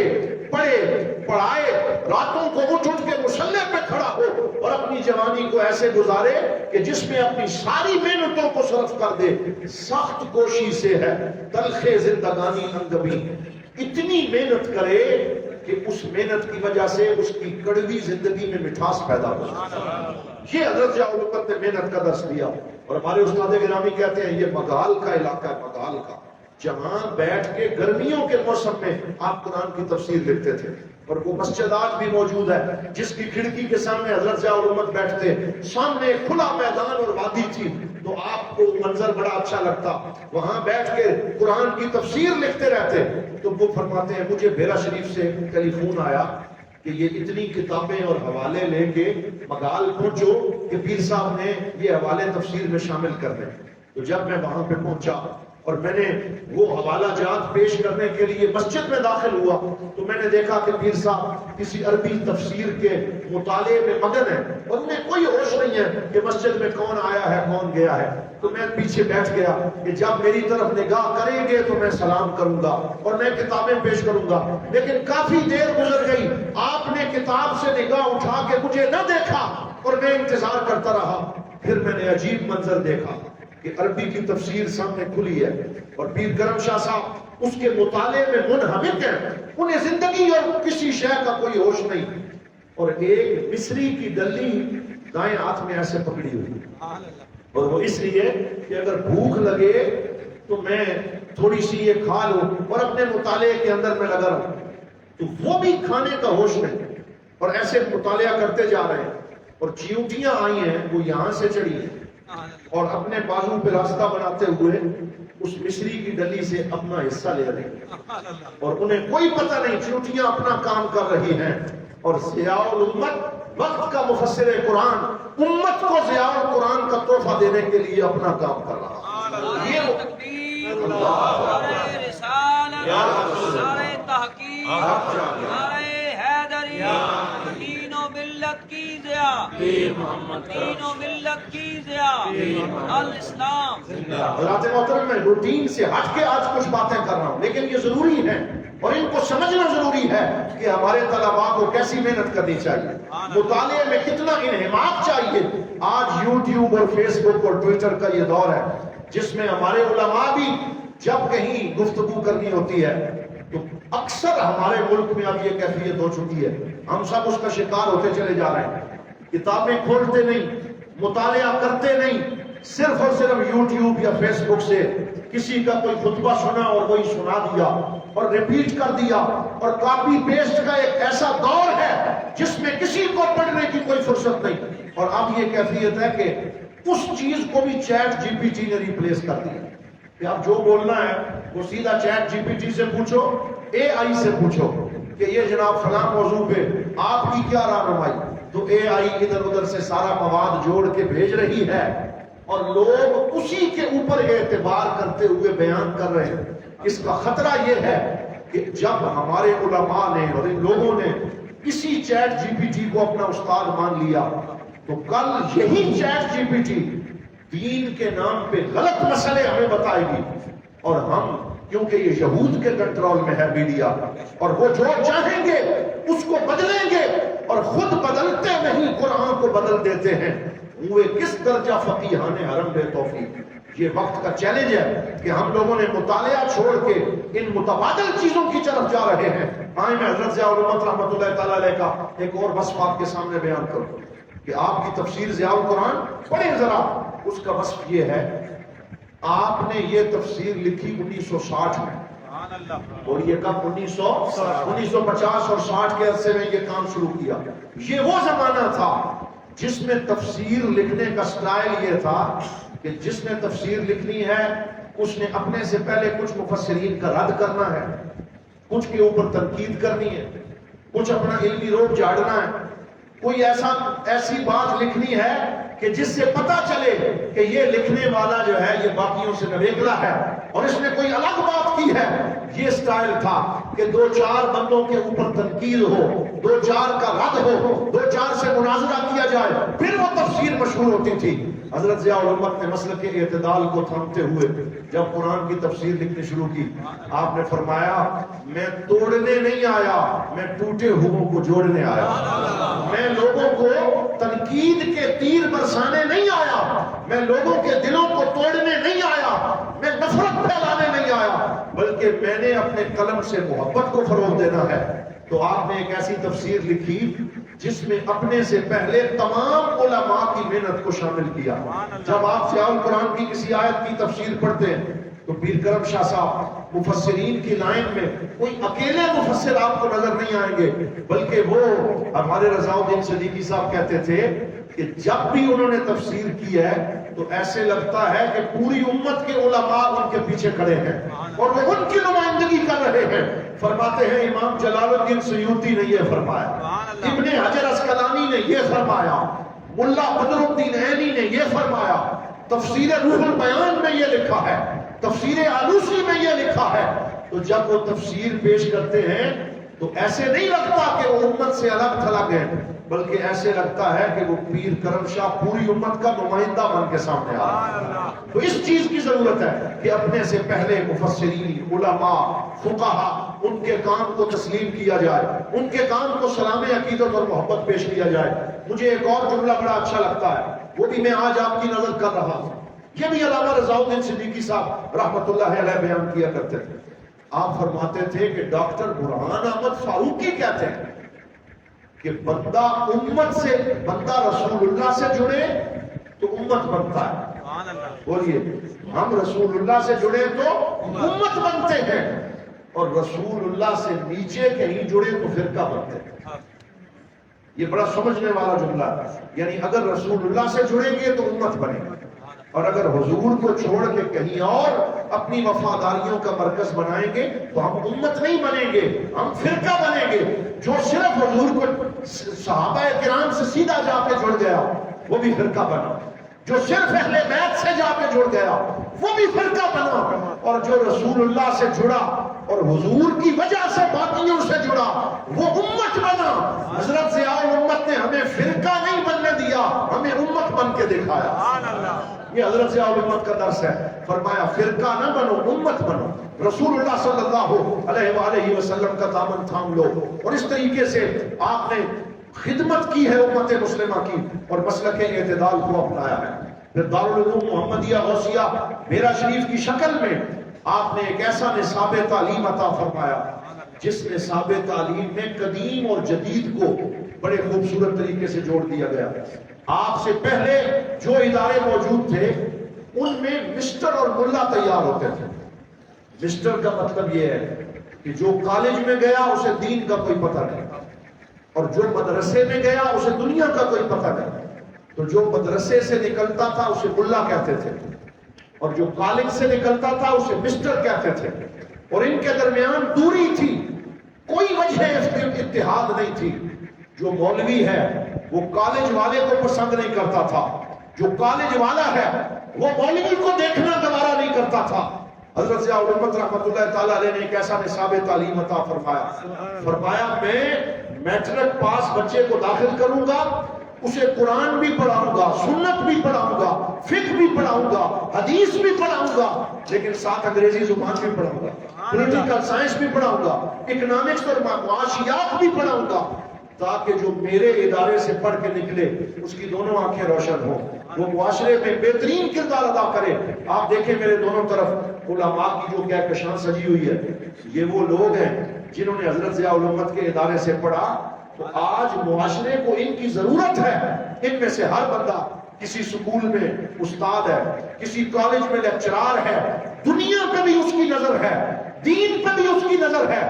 پڑھے پڑھائے، راتوں کو اٹھ کے مصلح پہ کھڑا ہو اور اپنی جوانی کو ایسے گزارے کہ جس میں اپنی ساری محنتوں کو صرف کر دے۔ سخت کوشی سے ہے تلخ زندگانی ہنگمی، اتنی محنت کرے کہ اس محنت کی وجہ سے اس کی کڑوی زندگی میں مٹھاس پیدا ہو. یہ حضرت ضیاء الحق نے محنت کا درس دیا. اور ہمارے استاد گرامی کہتے ہیں یہ مغال کا علاقہ ہے, مغال کا, جہاں بیٹھ کے گرمیوں کے موسم میں آپ قرآن کی تفسیر لکھتے تھے. اور وہ مسجد آج بھی موجود ہے جس کی کھڑکی کے سامنے حضرت ضیاء الحق بیٹھتے, سامنے کھلا میدان اور وادی تھی, تو آپ کو منظر بڑا اچھا لگتا, وہاں بیٹھ کے قرآن کی تفسیر لکھتے رہتے. تو وہ فرماتے ہیں مجھے بیرا شریف سے ٹیلی فون آیا کہ یہ اتنی کتابیں اور حوالے لے کے مغال پہنچو کہ پیر صاحب نے یہ حوالے تفسیر میں شامل کر دیں. تو جب میں وہاں پہ پہنچا اور میں نے وہ حوالہ جات پیش کرنے کے لیے مسجد میں داخل ہوا, تو میں نے دیکھا کہ پیر صاحب کسی عربی تفسیر کے مطالعے میں مگن ہیں اور انہیں کوئی ہوش نہیں ہے کہ مسجد میں کون آیا ہے کون گیا ہے. تو میں پیچھے بیٹھ گیا کہ جب میری طرف نگاہ کریں گے تو میں سلام کروں گا اور میں کتابیں پیش کروں گا. لیکن کافی دیر گزر گئی, آپ نے کتاب سے نگاہ اٹھا کے مجھے نہ دیکھا اور میں انتظار کرتا رہا. پھر میں نے عجیب منظر دیکھا کہ عربی کی تفسیر سامنے کھلی ہے اور پیر کرم شاہ صاحب اس کے مطالعے میں منہمک ہیں, انہیں زندگی اور کسی شے کا کوئی ہوش نہیں. اور ایک مصری کی ڈلی دائیں ہاتھ میں ایسے پکڑی ہوئی, اور وہ اس لیے کہ اگر بھوک لگے تو میں تھوڑی سی یہ کھا لوں اور اپنے مطالعے کے اندر میں لگا رہوں. تو وہ بھی کھانے کا ہوش نہیں اور ایسے مطالعہ کرتے جا رہے ہیں. اور چیونٹیاں آئی ہیں, وہ یہاں سے چڑھی ہیں اور اپنے بازو پہ راستہ بناتے ہوئے اس مصری کی ڈلی سے اپنا حصہ لے رہے ہیں اور انہیں کوئی پتہ نہیں, چیونٹیاں اپنا کام کر رہی ہیں. اور ضیاء الامت وقت کا مفسر قرآن امت کو ضیاء القرآن کا تحفہ دینے کے لیے اپنا کام کر رہا ہے. یہ ملت کی ضیاء, دین و ملت کی ضیاء, الاسلام. حضرات محترم, میں روٹین سے ہٹ کے آج کچھ باتیں کر رہا ہوں, لیکن یہ ضروری ہے اور ان کو سمجھنا ضروری ہے کہ ہمارے طلباء کو کیسی محنت کرنی چاہیے, مطالعے میں کتنا انہماک چاہیے. آج یوٹیوب اور فیس بک اور ٹویٹر کا یہ دور ہے جس میں ہمارے علماء بھی جب کہیں گفتگو کرنی ہوتی ہے تو اکثر ہمارے ملک میں اب یہ کیفیت ہو چکی ہے, ہم سب اس کا شکار ہوتے چلے جا رہے ہیں. کتابیں کھولتے نہیں, مطالعہ کرتے نہیں, صرف اور صرف یوٹیوب یا فیس بک سے کسی کا کوئی خطبہ سنا اور وہی سنا دیا اور ریپیٹ کر دیا. اور کاپی پیسٹ کا ایک ایسا دور ہے جس میں کسی کو پڑھنے کی کوئی فرصت نہیں. اور اب یہ کیفیت ہے کہ اس چیز کو بھی چیٹ جی پی ٹی نے ریپلیس کر دیا کہ اب جو بولنا ہے وہ سیدھا چیٹ جی پی ٹی سے پوچھو, اے آئی سے پوچھو کہ یہ جناب فلاں موضوع پہ آپ کی کیا رہنمائی. تو اے آئی ادھر ادھر سے سارا مواد جوڑ کے بھیج رہی ہے اور لوگ اسی کے اوپر اعتبار کرتے ہوئے بیان کر رہے ہیں. اس کا خطرہ یہ ہے کہ جب ہمارے علماء نے اور ان لوگوں نے کسی چیٹ جی پی ٹی کو اپنا استاد مان لیا تو کل یہی چیٹ جی پی ٹی دین کے نام پہ غلط مسئلے ہمیں بتائے گی. اور ہم, کیونکہ یہ یہود کے کنٹرول میں ہے میڈیا, اور وہ جو چاہیں گے اس کو بدلیں گے اور خود بدلتے نہیں قرآن کو بدل دیتے ہیں. وہ کس درجہ فقیہان حرم بے توفیق. یہ وقت کا چیلنج ہے کہ ہم لوگوں نے مطالعہ چھوڑ کے ان متبادل چیزوں کی طرف جا رہے ہیں. آئیں میں حضرت ضیاء الحق رحمۃ اللہ تعالی علیہ کا ایک اور وصف آپ کے سامنے بیان کروں کہ آپ کی تفسیر ضیاء القرآن پڑھیں ذرا. اس کا وصف یہ ہے, آپ نے یہ تفسیر لکھی 1960 میں اور یہ کب 1950 اور 60 کے عرصے میں یہ کام شروع کیا. یہ وہ زمانہ تھا جس میں تفسیر لکھنے کا سٹائل یہ تھا کہ جس نے تفسیر لکھنی ہے اس نے اپنے سے پہلے کچھ مفسرین کا رد کرنا ہے, کچھ کے اوپر تنقید کرنی ہے, کچھ اپنا علمی روپ جھاڑنا ہے, کوئی ایسی بات لکھنی ہے کہ جس سے پتا چلے کہ یہ لکھنے والا جو ہے یہ باقیوں سے نویکلا ہے اور اس نے کوئی الگ بات کی ہے. یہ سٹائل تھا کہ دو چار بندوں کے اوپر تنقید ہو, دو چار کا رد ہو, دو چار سے مناظرہ کیا جائے, پھر وہ تفسیر مشہور ہوتی تھی. حضرت ضیاء الحق نے مسلک کے اعتدال کو تھامتے ہوئے جب قرآن کی تفسیر لکھنی شروع کی, آپ نے فرمایا میں توڑنے نہیں آیا, میں ٹوٹے ہوئوں کو جوڑنے آیا. میں لوگوں کو تنقید کے تیر برسانے نہیں آیا, میں لوگوں کے دلوں کو توڑنے نہیں آیا, میں نفرت پھیلانے نہیں آیا, بلکہ میں نے اپنے قلم سے محبت کو فروغ دینا ہے. تو آپ نے ایک ایسی تفسیر لکھی جس میں اپنے سے پہلے تمام علماء کی محنت کو شامل کیا. جب آپ ضیاء القرآن کی کسی آیت کی تفسیر پڑھتے ہیں تو پیر کرم شاہ صاحب مفسرین کی لائن میں کوئی اکیلے مفسر آپ کو نظر نہیں آئیں گے، بلکہ وہ ہمارے رضا الدین صدیقی صاحب کہتے تھے کہ جب بھی انہوں نے تفسیر کی ہے تو ایسے لگتا ہے کہ پوری امت کے علماء ان کے پیچھے کھڑے ہیں اور وہ ان کی نمائندگی کر رہے ہیں. فرماتے ہیں امام جلال الدین سیوطی نے یہ فرمایا، ابن حجر اسقلانی نے یہ فرمایا، ملا بدر الدین عینی نے یہ فرمایا، تفسیر روح البیان میں یہ لکھا ہے، تفسیر آلوسی میں یہ لکھا ہے. تو جب وہ تفسیر پیش کرتے ہیں تو ایسے نہیں لگتا کہ وہ امت سے الگ تھلگ ہیں، بلکہ ایسے لگتا ہے کہ وہ پیر کرم شاہ پوری امت کا نمائندہ بن کے سامنے آ رہا ہے. تو اس چیز کی ضرورت ہے کہ اپنے سے پہلے مفسرین، علماء، فقہا، ان کے کام کو تسلیم کیا جائے، ان کے کام کو سلام عقیدت اور محبت پیش کیا جائے. مجھے ایک اور جملہ بڑا اچھا لگتا ہے، وہ بھی میں آج آپ کی نظر کر رہا ہوں. یہ بھی علامہ رضا الدین صدیقی صاحب رحمۃ اللہ علیہ بیان کیا کرتے تھے. آپ فرماتے تھے کہ ڈاکٹر برہان احمد فاروقی کہتے ہیں کہ بندہ امت سے، بندہ رسول اللہ سے جڑے تو امت بنتا ہے. بولیے، ہم رسول اللہ سے جڑے تو امت بنتے ہیں، اور رسول اللہ سے نیچے کہیں جڑے تو فرقہ بنتے ہیں. یہ بڑا سمجھنے والا جملہ ہے. یعنی اگر رسول اللہ سے جڑیں گے تو امت بنے گی، اور اگر حضور کو چھوڑ کے کہیں اور اپنی وفاداریوں کا مرکز بنائیں گے تو ہم امت نہیں بنیں گے، ہم فرقہ بنیں گے. جو صرف حضور کو صحابہ کرام سے سیدھا جا کے جڑ گیا وہ بھی فرقہ بنا، جو صرف اہل بیت سے جا کے جڑ گیا وہ بھی فرقہ بنا، اور جو رسول اللہ سے جڑا اور حضور کی وجہ سے باقیوں سے جڑا وہ امت بنا. حضرت ضیاء الامت نے ہمیں فرقہ نہیں بننے دیا، ہمیں امت بن کے دکھایا. یہ حضرت ضیاء الامت کا درس ہے. فرمایا فرقہ نہ بنو، امت بنو. رسول اللہ صلی اللہ علیہ وآلہ وسلم کا دامن تھام لو. اور اس طریقے سے آپ نے خدمت کی ہے امت مسلمہ کی اور مسلک اعتدال کو اپنایا ہے. پھر دارالعلوم محمدیہ غوثیہ میرا شریف کی شکل میں آپ نے ایک ایسا نصاب تعلیم عطا فرمایا جس نصاب تعلیم میں قدیم اور جدید کو بڑے خوبصورت طریقے سے جوڑ دیا گیا. آپ سے پہلے جو ادارے موجود تھے ان میں مسٹر اور ملا تیار ہوتے تھے. مسٹر کا مطلب یہ ہے کہ جو کالج میں گیا اسے دین کا کوئی پتہ نہیں، اور جو مدرسے میں گیا اسے دنیا کا کوئی پتہ نہیں. تو جو مدرسے سے نکلتا تھا اسے ملا کہتے تھے، اور جو کالج سے نکلتا تھا اسے مسٹر کہتے تھے. اور ان کے درمیان دوری تھی، کوئی وجہ اتحاد نہیں تھی. جو مولوی ہے وہ کالج والے کو پسند نہیں کرتا تھا، جو کالج والا ہے وہ مولوی کو دیکھنا گوارا نہیں کرتا تھا. حضرت ضیاء الامت رحمۃ اللہ تعالیٰ علیہ نے ایک ایسا نصاب تعلیم عطا فرمایا میں میٹرک پاس بچے کو داخل کروں گا، اسے قرآن بھی پڑھاؤں گا، سنت بھی پڑھاؤں گا، فقہ بھی پڑھاؤں گا، حدیث بھی پڑھاؤں گا، لیکن ساتھ انگریزی زبان بھی پڑھاؤں گا، پولیٹیکل سائنس بھی پڑھاؤں گا، اکنامکس اور معاشیات بھی پڑھاؤں گا، تاکہ جو میرے ادارے سے پڑھ کے نکلے اس کی دونوں آنکھیں روشن ہوں، وہ معاشرے میں بہترین کردار ادا کرے. آپ دیکھیں میرے دونوں طرف علماء کی جو کہکشاں سجی ہوئی ہے، یہ وہ لوگ ہیں جنہوں نے حضرت ضیاء الامت کے ادارے سے پڑھا. تو آج معاشرے کو ان کی ضرورت ہے. ان میں سے ہر بندہ کسی سکول میں استاد ہے، کسی کالج میں لیکچرار ہے، دنیا پہ بھی اس کی نظر ہے، دین پہ بھی اس کی نظر ہے.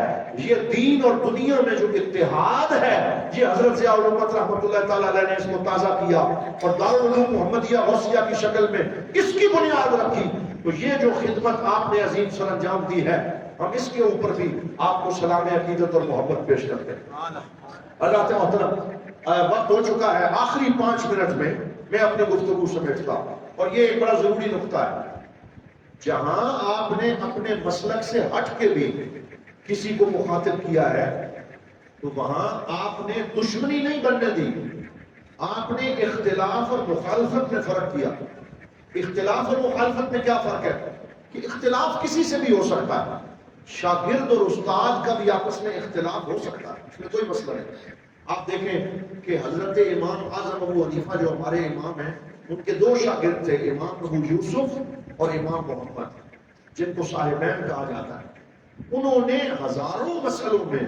یہ دین اور دنیا میں جو اتحاد ہے یہ حضرت ضیاء الامت رحمۃ اللہ تعالیٰ علیہ نے اس کو تازہ کیا اور دارالعلوم محمدیہ غوثیہ کی شکل میں اس کی بنیاد رکھی. تو یہ جو خدمت آپ نے عظیم سر انجام دی ہے، ہم اس کے اوپر بھی آپ کو سلام عقیدت اور محبت پیش کرتے ہیں. اللہ محترم وقت ہو چکا ہے، آخری 5 منٹ میں اپنی گفتگو سمیٹتا ہوں. اور یہ ایک بڑا ضروری نقطہ ہے، جہاں آپ نے اپنے مسلک سے ہٹ کے بھی کسی کو مخاطب کیا ہے تو وہاں آپ نے دشمنی نہیں بننے دی، آپ نے اختلاف اور مخالفت میں فرق کیا. اختلاف اور مخالفت میں کیا فرق ہے کہ اختلاف کسی سے بھی ہو سکتا ہے، شاگرد اور استاد کا بھی آپس میں اختلاف ہو سکتا ہے، اس میں کوئی مسئلہ نہیں. آپ دیکھیں کہ حضرت امام اعظم ابو حنیفہ جو ہمارے امام ہیں، ان کے 2 شاگرد تھے، امام ابو یوسف اور امام محمد، جن کو صاحبین کہا جاتا ہے. انہوں نے ہزاروں مسئلوں میں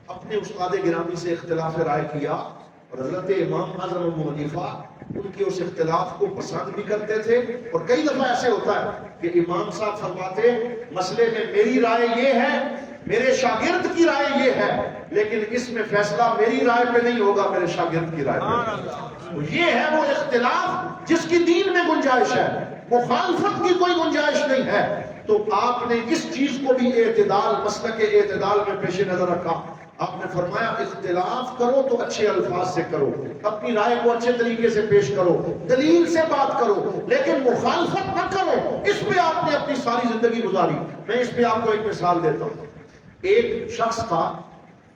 اپنے استاد گرامی سے اختلاف رائے کیا اور حضرت امام اعظم ابو حنیفہ ان کے اس اختلاف کو پسند بھی کرتے تھے. اور کئی دفعہ ایسے ہوتا ہے کہ امام صاحب فرماتے مسئلے میں میری رائے یہ ہے, میرے شاگرد کی رائے یہ ہے, لیکن اس میں فیصلہ میری رائے پہ نہیں ہوگا, میرے شاگرد کی رائے پہ. یہ ہے وہ اختلاف جس کی دین میں گنجائش ہے, مخالفت کی کوئی گنجائش نہیں ہے. تو آپ نے اس چیز کو بھی اعتدال, مسلک اعتدال میں پیش نظر رکھا. آپ نے فرمایا اختلاف کرو تو اچھے الفاظ سے کرو, اپنی رائے کو اچھے طریقے سے پیش کرو, دلیل سے بات کرو, لیکن مخالفت نہ کرو. اس پہ آپ نے اپنی ساری زندگی گزاری. میں اس پہ آپ کو ایک مثال دیتا ہوں. ایک شخص تھا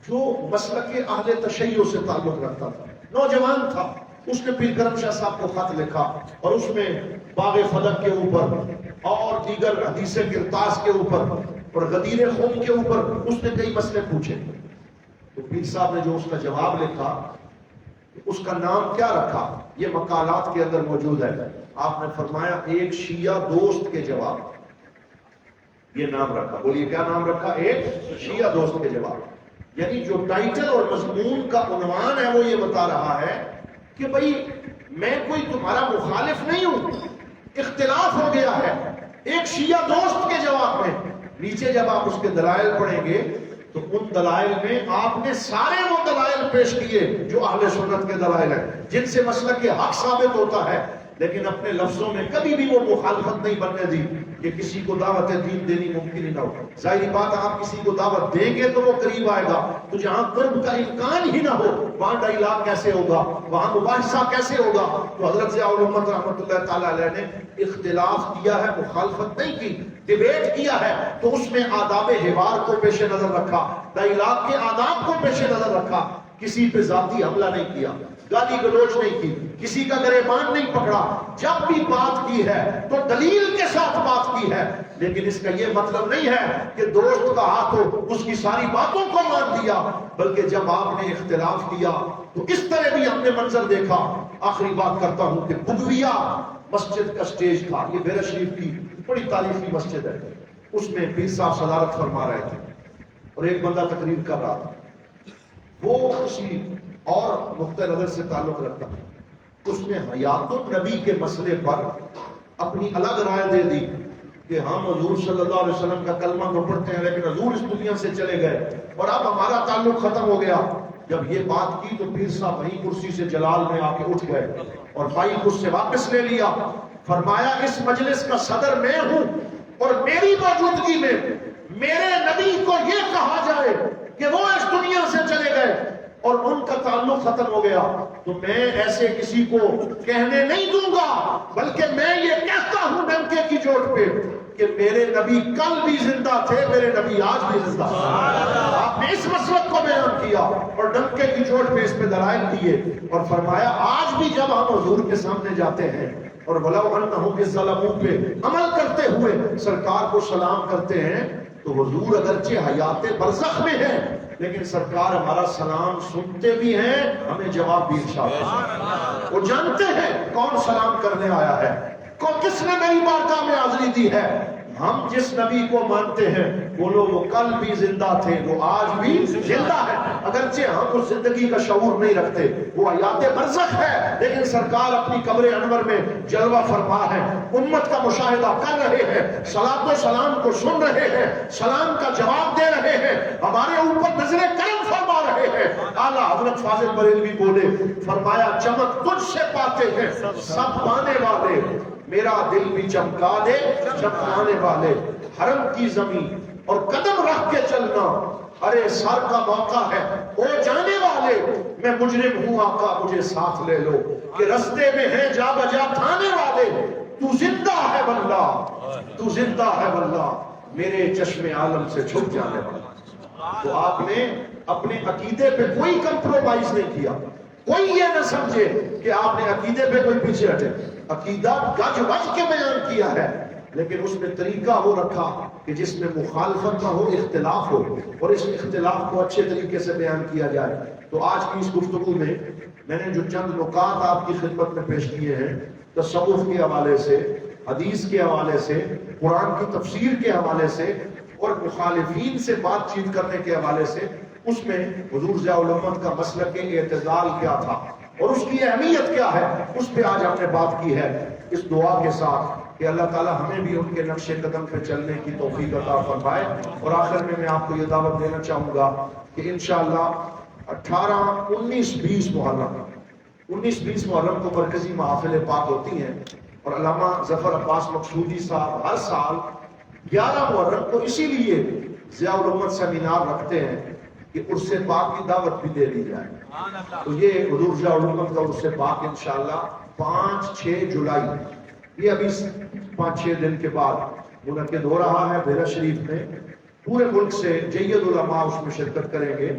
جو مسلک اہل تشیع سے تعلق رکھتا تھا, نوجوان تھا. اس نے پیر کرم شاہ صاحب کو خط لکھا اور اس میں باغ فلک کے اوپر اور دیگر حدیث کرتاس کے اوپر اور غدیر خم کے اوپر اس نے کئی مسئلے پوچھے. تو پیر صاحب نے جو اس کا جواب لکھا, اس کا نام کیا رکھا, یہ مقالات کے اندر موجود ہے. آپ نے فرمایا ایک شیعہ دوست کے جواب, یہ نام رکھا. بولیے کیا نام رکھا؟ ایک شیعہ دوست کے جواب. یعنی جو ٹائٹل اور مضمون کا عنوان ہے وہ یہ بتا رہا ہے کہ بھئی میں کوئی تمہارا مخالف نہیں ہوں, اختلاف ہو گیا ہے. ایک شیعہ دوست کے جواب میں. نیچے جب آپ اس کے دلائل پڑھیں گے تو ان دلائل میں آپ نے سارے وہ دلائل پیش کیے جو اہل سنت کے دلائل ہیں, جن سے مسلک حق ثابت ہوتا ہے, لیکن اپنے لفظوں میں کبھی بھی وہ مخالفت نہیں بننے دی کہ کسی کو دعوت دین دینی ممکن ہی نہ ہو. ظاہری بات, آپ کسی کو دعوت دیں گے تو وہ قریب آئے گا, تو جہاں قرب کا امکان ہی نہ ہو وہاں ڈائلاگ کیسے ہوگا, وہاں مباحثہ کیسے ہوگا. تو حضرت ضیاء الامت رحمۃ اللہ تعالی علیہ نے اختلاف کیا ہے, مخالفت نہیں کی, ڈیبیٹ کیا ہے. تو اس میں آداب حوار کو پیش نظر رکھا, ڈائلاگ کے آداب کو پیش نظر رکھا. کسی پہ ذاتی حملہ نہیں کیا, گالی گلوچ نہیں کی, کسی کا گریبان نہیں پکڑا. جب بھی بات کی ہے تو دلیل کے ساتھ بات کی ہے, لیکن اس کا یہ مطلب نہیں ہے کہ دوست کا ہاتھ ہو اس کی ساری باتوں کو مان دیا. بلکہ جب آپ نے اختلاف کیا تو اس طرح بھی ہم نے منظر دیکھا. آخری بات کرتا ہوں کہ بغویہ مسجد کا سٹیج تھا, یہ بیرہ شریف کی بڑی تاریخی مسجد ہے. اس میں پیر صاحب صدارت فرما رہے تھے اور ایک بندہ تقریر کر رہا تھا. وہ کسی اور نقطہ نظر سے تعلق رکھتا ہے. اس نے حیات النبی کے مسئلے پر اپنی الگ رائے دے دی کہ ہم حضور صلی اللہ علیہ وسلم کا کلمہ تو پڑھتے ہیں لیکن حضور اس دنیا سے چلے گئے اور اب ہمارا تعلق ختم ہو گیا. جب یہ بات کی تو پیر صاحب وہیں کرسی سے جلال میں آ کے اٹھ گئے اور مائک اس سے واپس لے لیا. فرمایا اس مجلس کا صدر میں ہوں اور میری موجودگی میں میرے نبی کو یہ کہا جائے کہ وہ اس دنیا سے چلے گئے اور ان کا تعلق ختم ہو گیا, تو میں ایسے کسی کو کہنے نہیں دوں گا, بلکہ میں یہ کہتا ہوں ڈنکے کی چوٹ پہ کہ میرے نبی کل بھی زندہ تھے, میرے نبی آج بھی زندہ ہیں. آپ نے اس مسلک کو بیان کیا اور ڈنکے کی چوٹ پہ اس پہ دلائل دیے اور فرمایا آج بھی جب ہم حضور کے سامنے جاتے ہیں اور وَلَوْ أَنَّهُمْ بِالظَّلَمُوا پہ عمل کرتے ہوئے سرکار کو سلام کرتے ہیں, تو حضور اگرچہ حیات برزخ میں ہے لیکن سرکار ہمارا سلام سنتے بھی ہیں, ہمیں جواب بھی ارشاد. وہ جانتے ہیں کون سلام کرنے آیا ہے, کس نے نئی بارگاہ میں حاضری دی ہے. ہم جس نبی کو مانتے ہیں بولو وہ کل بھی زندہ تھے, وہ آج بھی زندہ ہے. اگرچہ ہم اس زندگی کا شعور نہیں رکھتے, وہ حیات برزخ ہے, لیکن سرکار اپنی قبر انور میں جلوہ فرما ہے, امت کا مشاہدہ کر رہے ہیں, صلاۃ و سلام کو سن رہے ہیں, سلام کا جواب دے رہے ہیں, ہمارے اوپر نظر کرم فرما رہے ہیں. اعلیٰ حضرت فاضل بریلوی بولے, فرمایا چمک تجھ سے پاتے ہیں سب پانے والے, میرا دل بھی چمکا دے چمکانے والے. حرم کی زمین اور قدم رکھ کے چلنا, ارے سر کا موقع ہے او جانے والے, میں مجرم ہوں آقا مجھے ساتھ لے لو, کہ رستے میں ہیں جا بجا تھانے والے, تو زندہ ہے واللہ تو زندہ ہے واللہ, میرے چشم عالم سے چھپ جانے والا. تو آپ نے اپنے عقیدے پہ کوئی کمپرومائز نہیں کیا. کوئی یہ نہ سمجھے کہ آپ نے عقیدے پہ کوئی پیچھے ہٹے. عقیدہ گج وج کے بیان کیا ہے, لیکن اس میں طریقہ وہ رکھا کہ جس میں مخالفت نہ ہو, اختلاف ہو, اور اس اختلاف کو اچھے طریقے سے بیان کیا جائے. تو آج کی اس گفتگو میں نے جو چند نکات آپ کی خدمت میں پیش کیے ہیں, تصوف کے حوالے سے, حدیث کے حوالے سے, قرآن کی تفسیر کے حوالے سے اور مخالفین سے بات چیت کرنے کے حوالے سے, اس میں حضور ضیاء الامت کا مسلک اعتدال کیا تھا اور اس کی اہمیت کیا ہے، اس پہ آج ہم نے بات کی ہے، اس دعا کے ساتھ کہ اللہ تعالیٰ ہمیں بھی ان کے نقش قدم پہ چلنے کی توفیق عطا فرمائے۔ اور آخر میں آپ کو یہ دعوت دینا چاہوں گا کہ انشاءاللہ 18، 19، 20 محرم 19-20 محرم کو مرکزی محافل پاک ہوتی ہیں، اور علامہ ظفر عباس مقصودی صاحب ہر سال 11 محرم کو اسی لیے ضیاء الامت سیمینار رکھتے ہیں کہ عرس پاک کی دعوت بھی دے دی جائے۔ تو یہ حضور ضیاء الامت کا عرس پاک انشاءاللہ 5-6 جولائی، یہ ابھی 5-6 دن کے بعد منعقد ہو رہا ہے بیرا شریف میں۔ پورے ملک سے جید علماء اس میں شرکت کریں گے،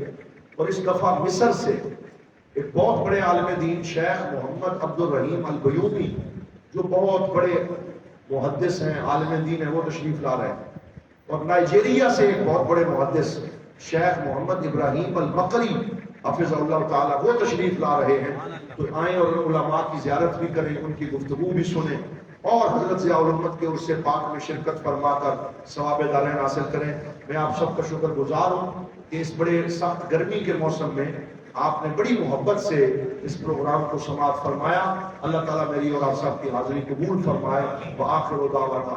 اور اس دفعہ مصر سے ایک بہت بڑے عالم دین شیخ محمد عبد الرحیم البیومی، جو بہت بڑے محدث ہیں، عالم دین ہیں، وہ تشریف لا رہے ہیں، اور نائجیریا سے ایک بہت بڑے محدث شیخ محمد ابراہیم المقری حفظ اللہ تعالیٰ، وہ تشریف لا رہے ہیں۔ تو آئیں اور علماء کی زیارت بھی کریں، ان کی گفتگو بھی سنیں، اور حضرت ضیاء الامت کے عرس پاک میں شرکت فرما کر ثواب دارین حاصل کریں۔ میں آپ سب کا شکر گزار ہوں کہ اس بڑے سخت گرمی کے موسم میں آپ نے بڑی محبت سے اس پروگرام کو سماعت فرمایا۔ اللہ تعالیٰ میری اور آپ سب کی حاضری قبول فرمائے۔ وآخر دعوانا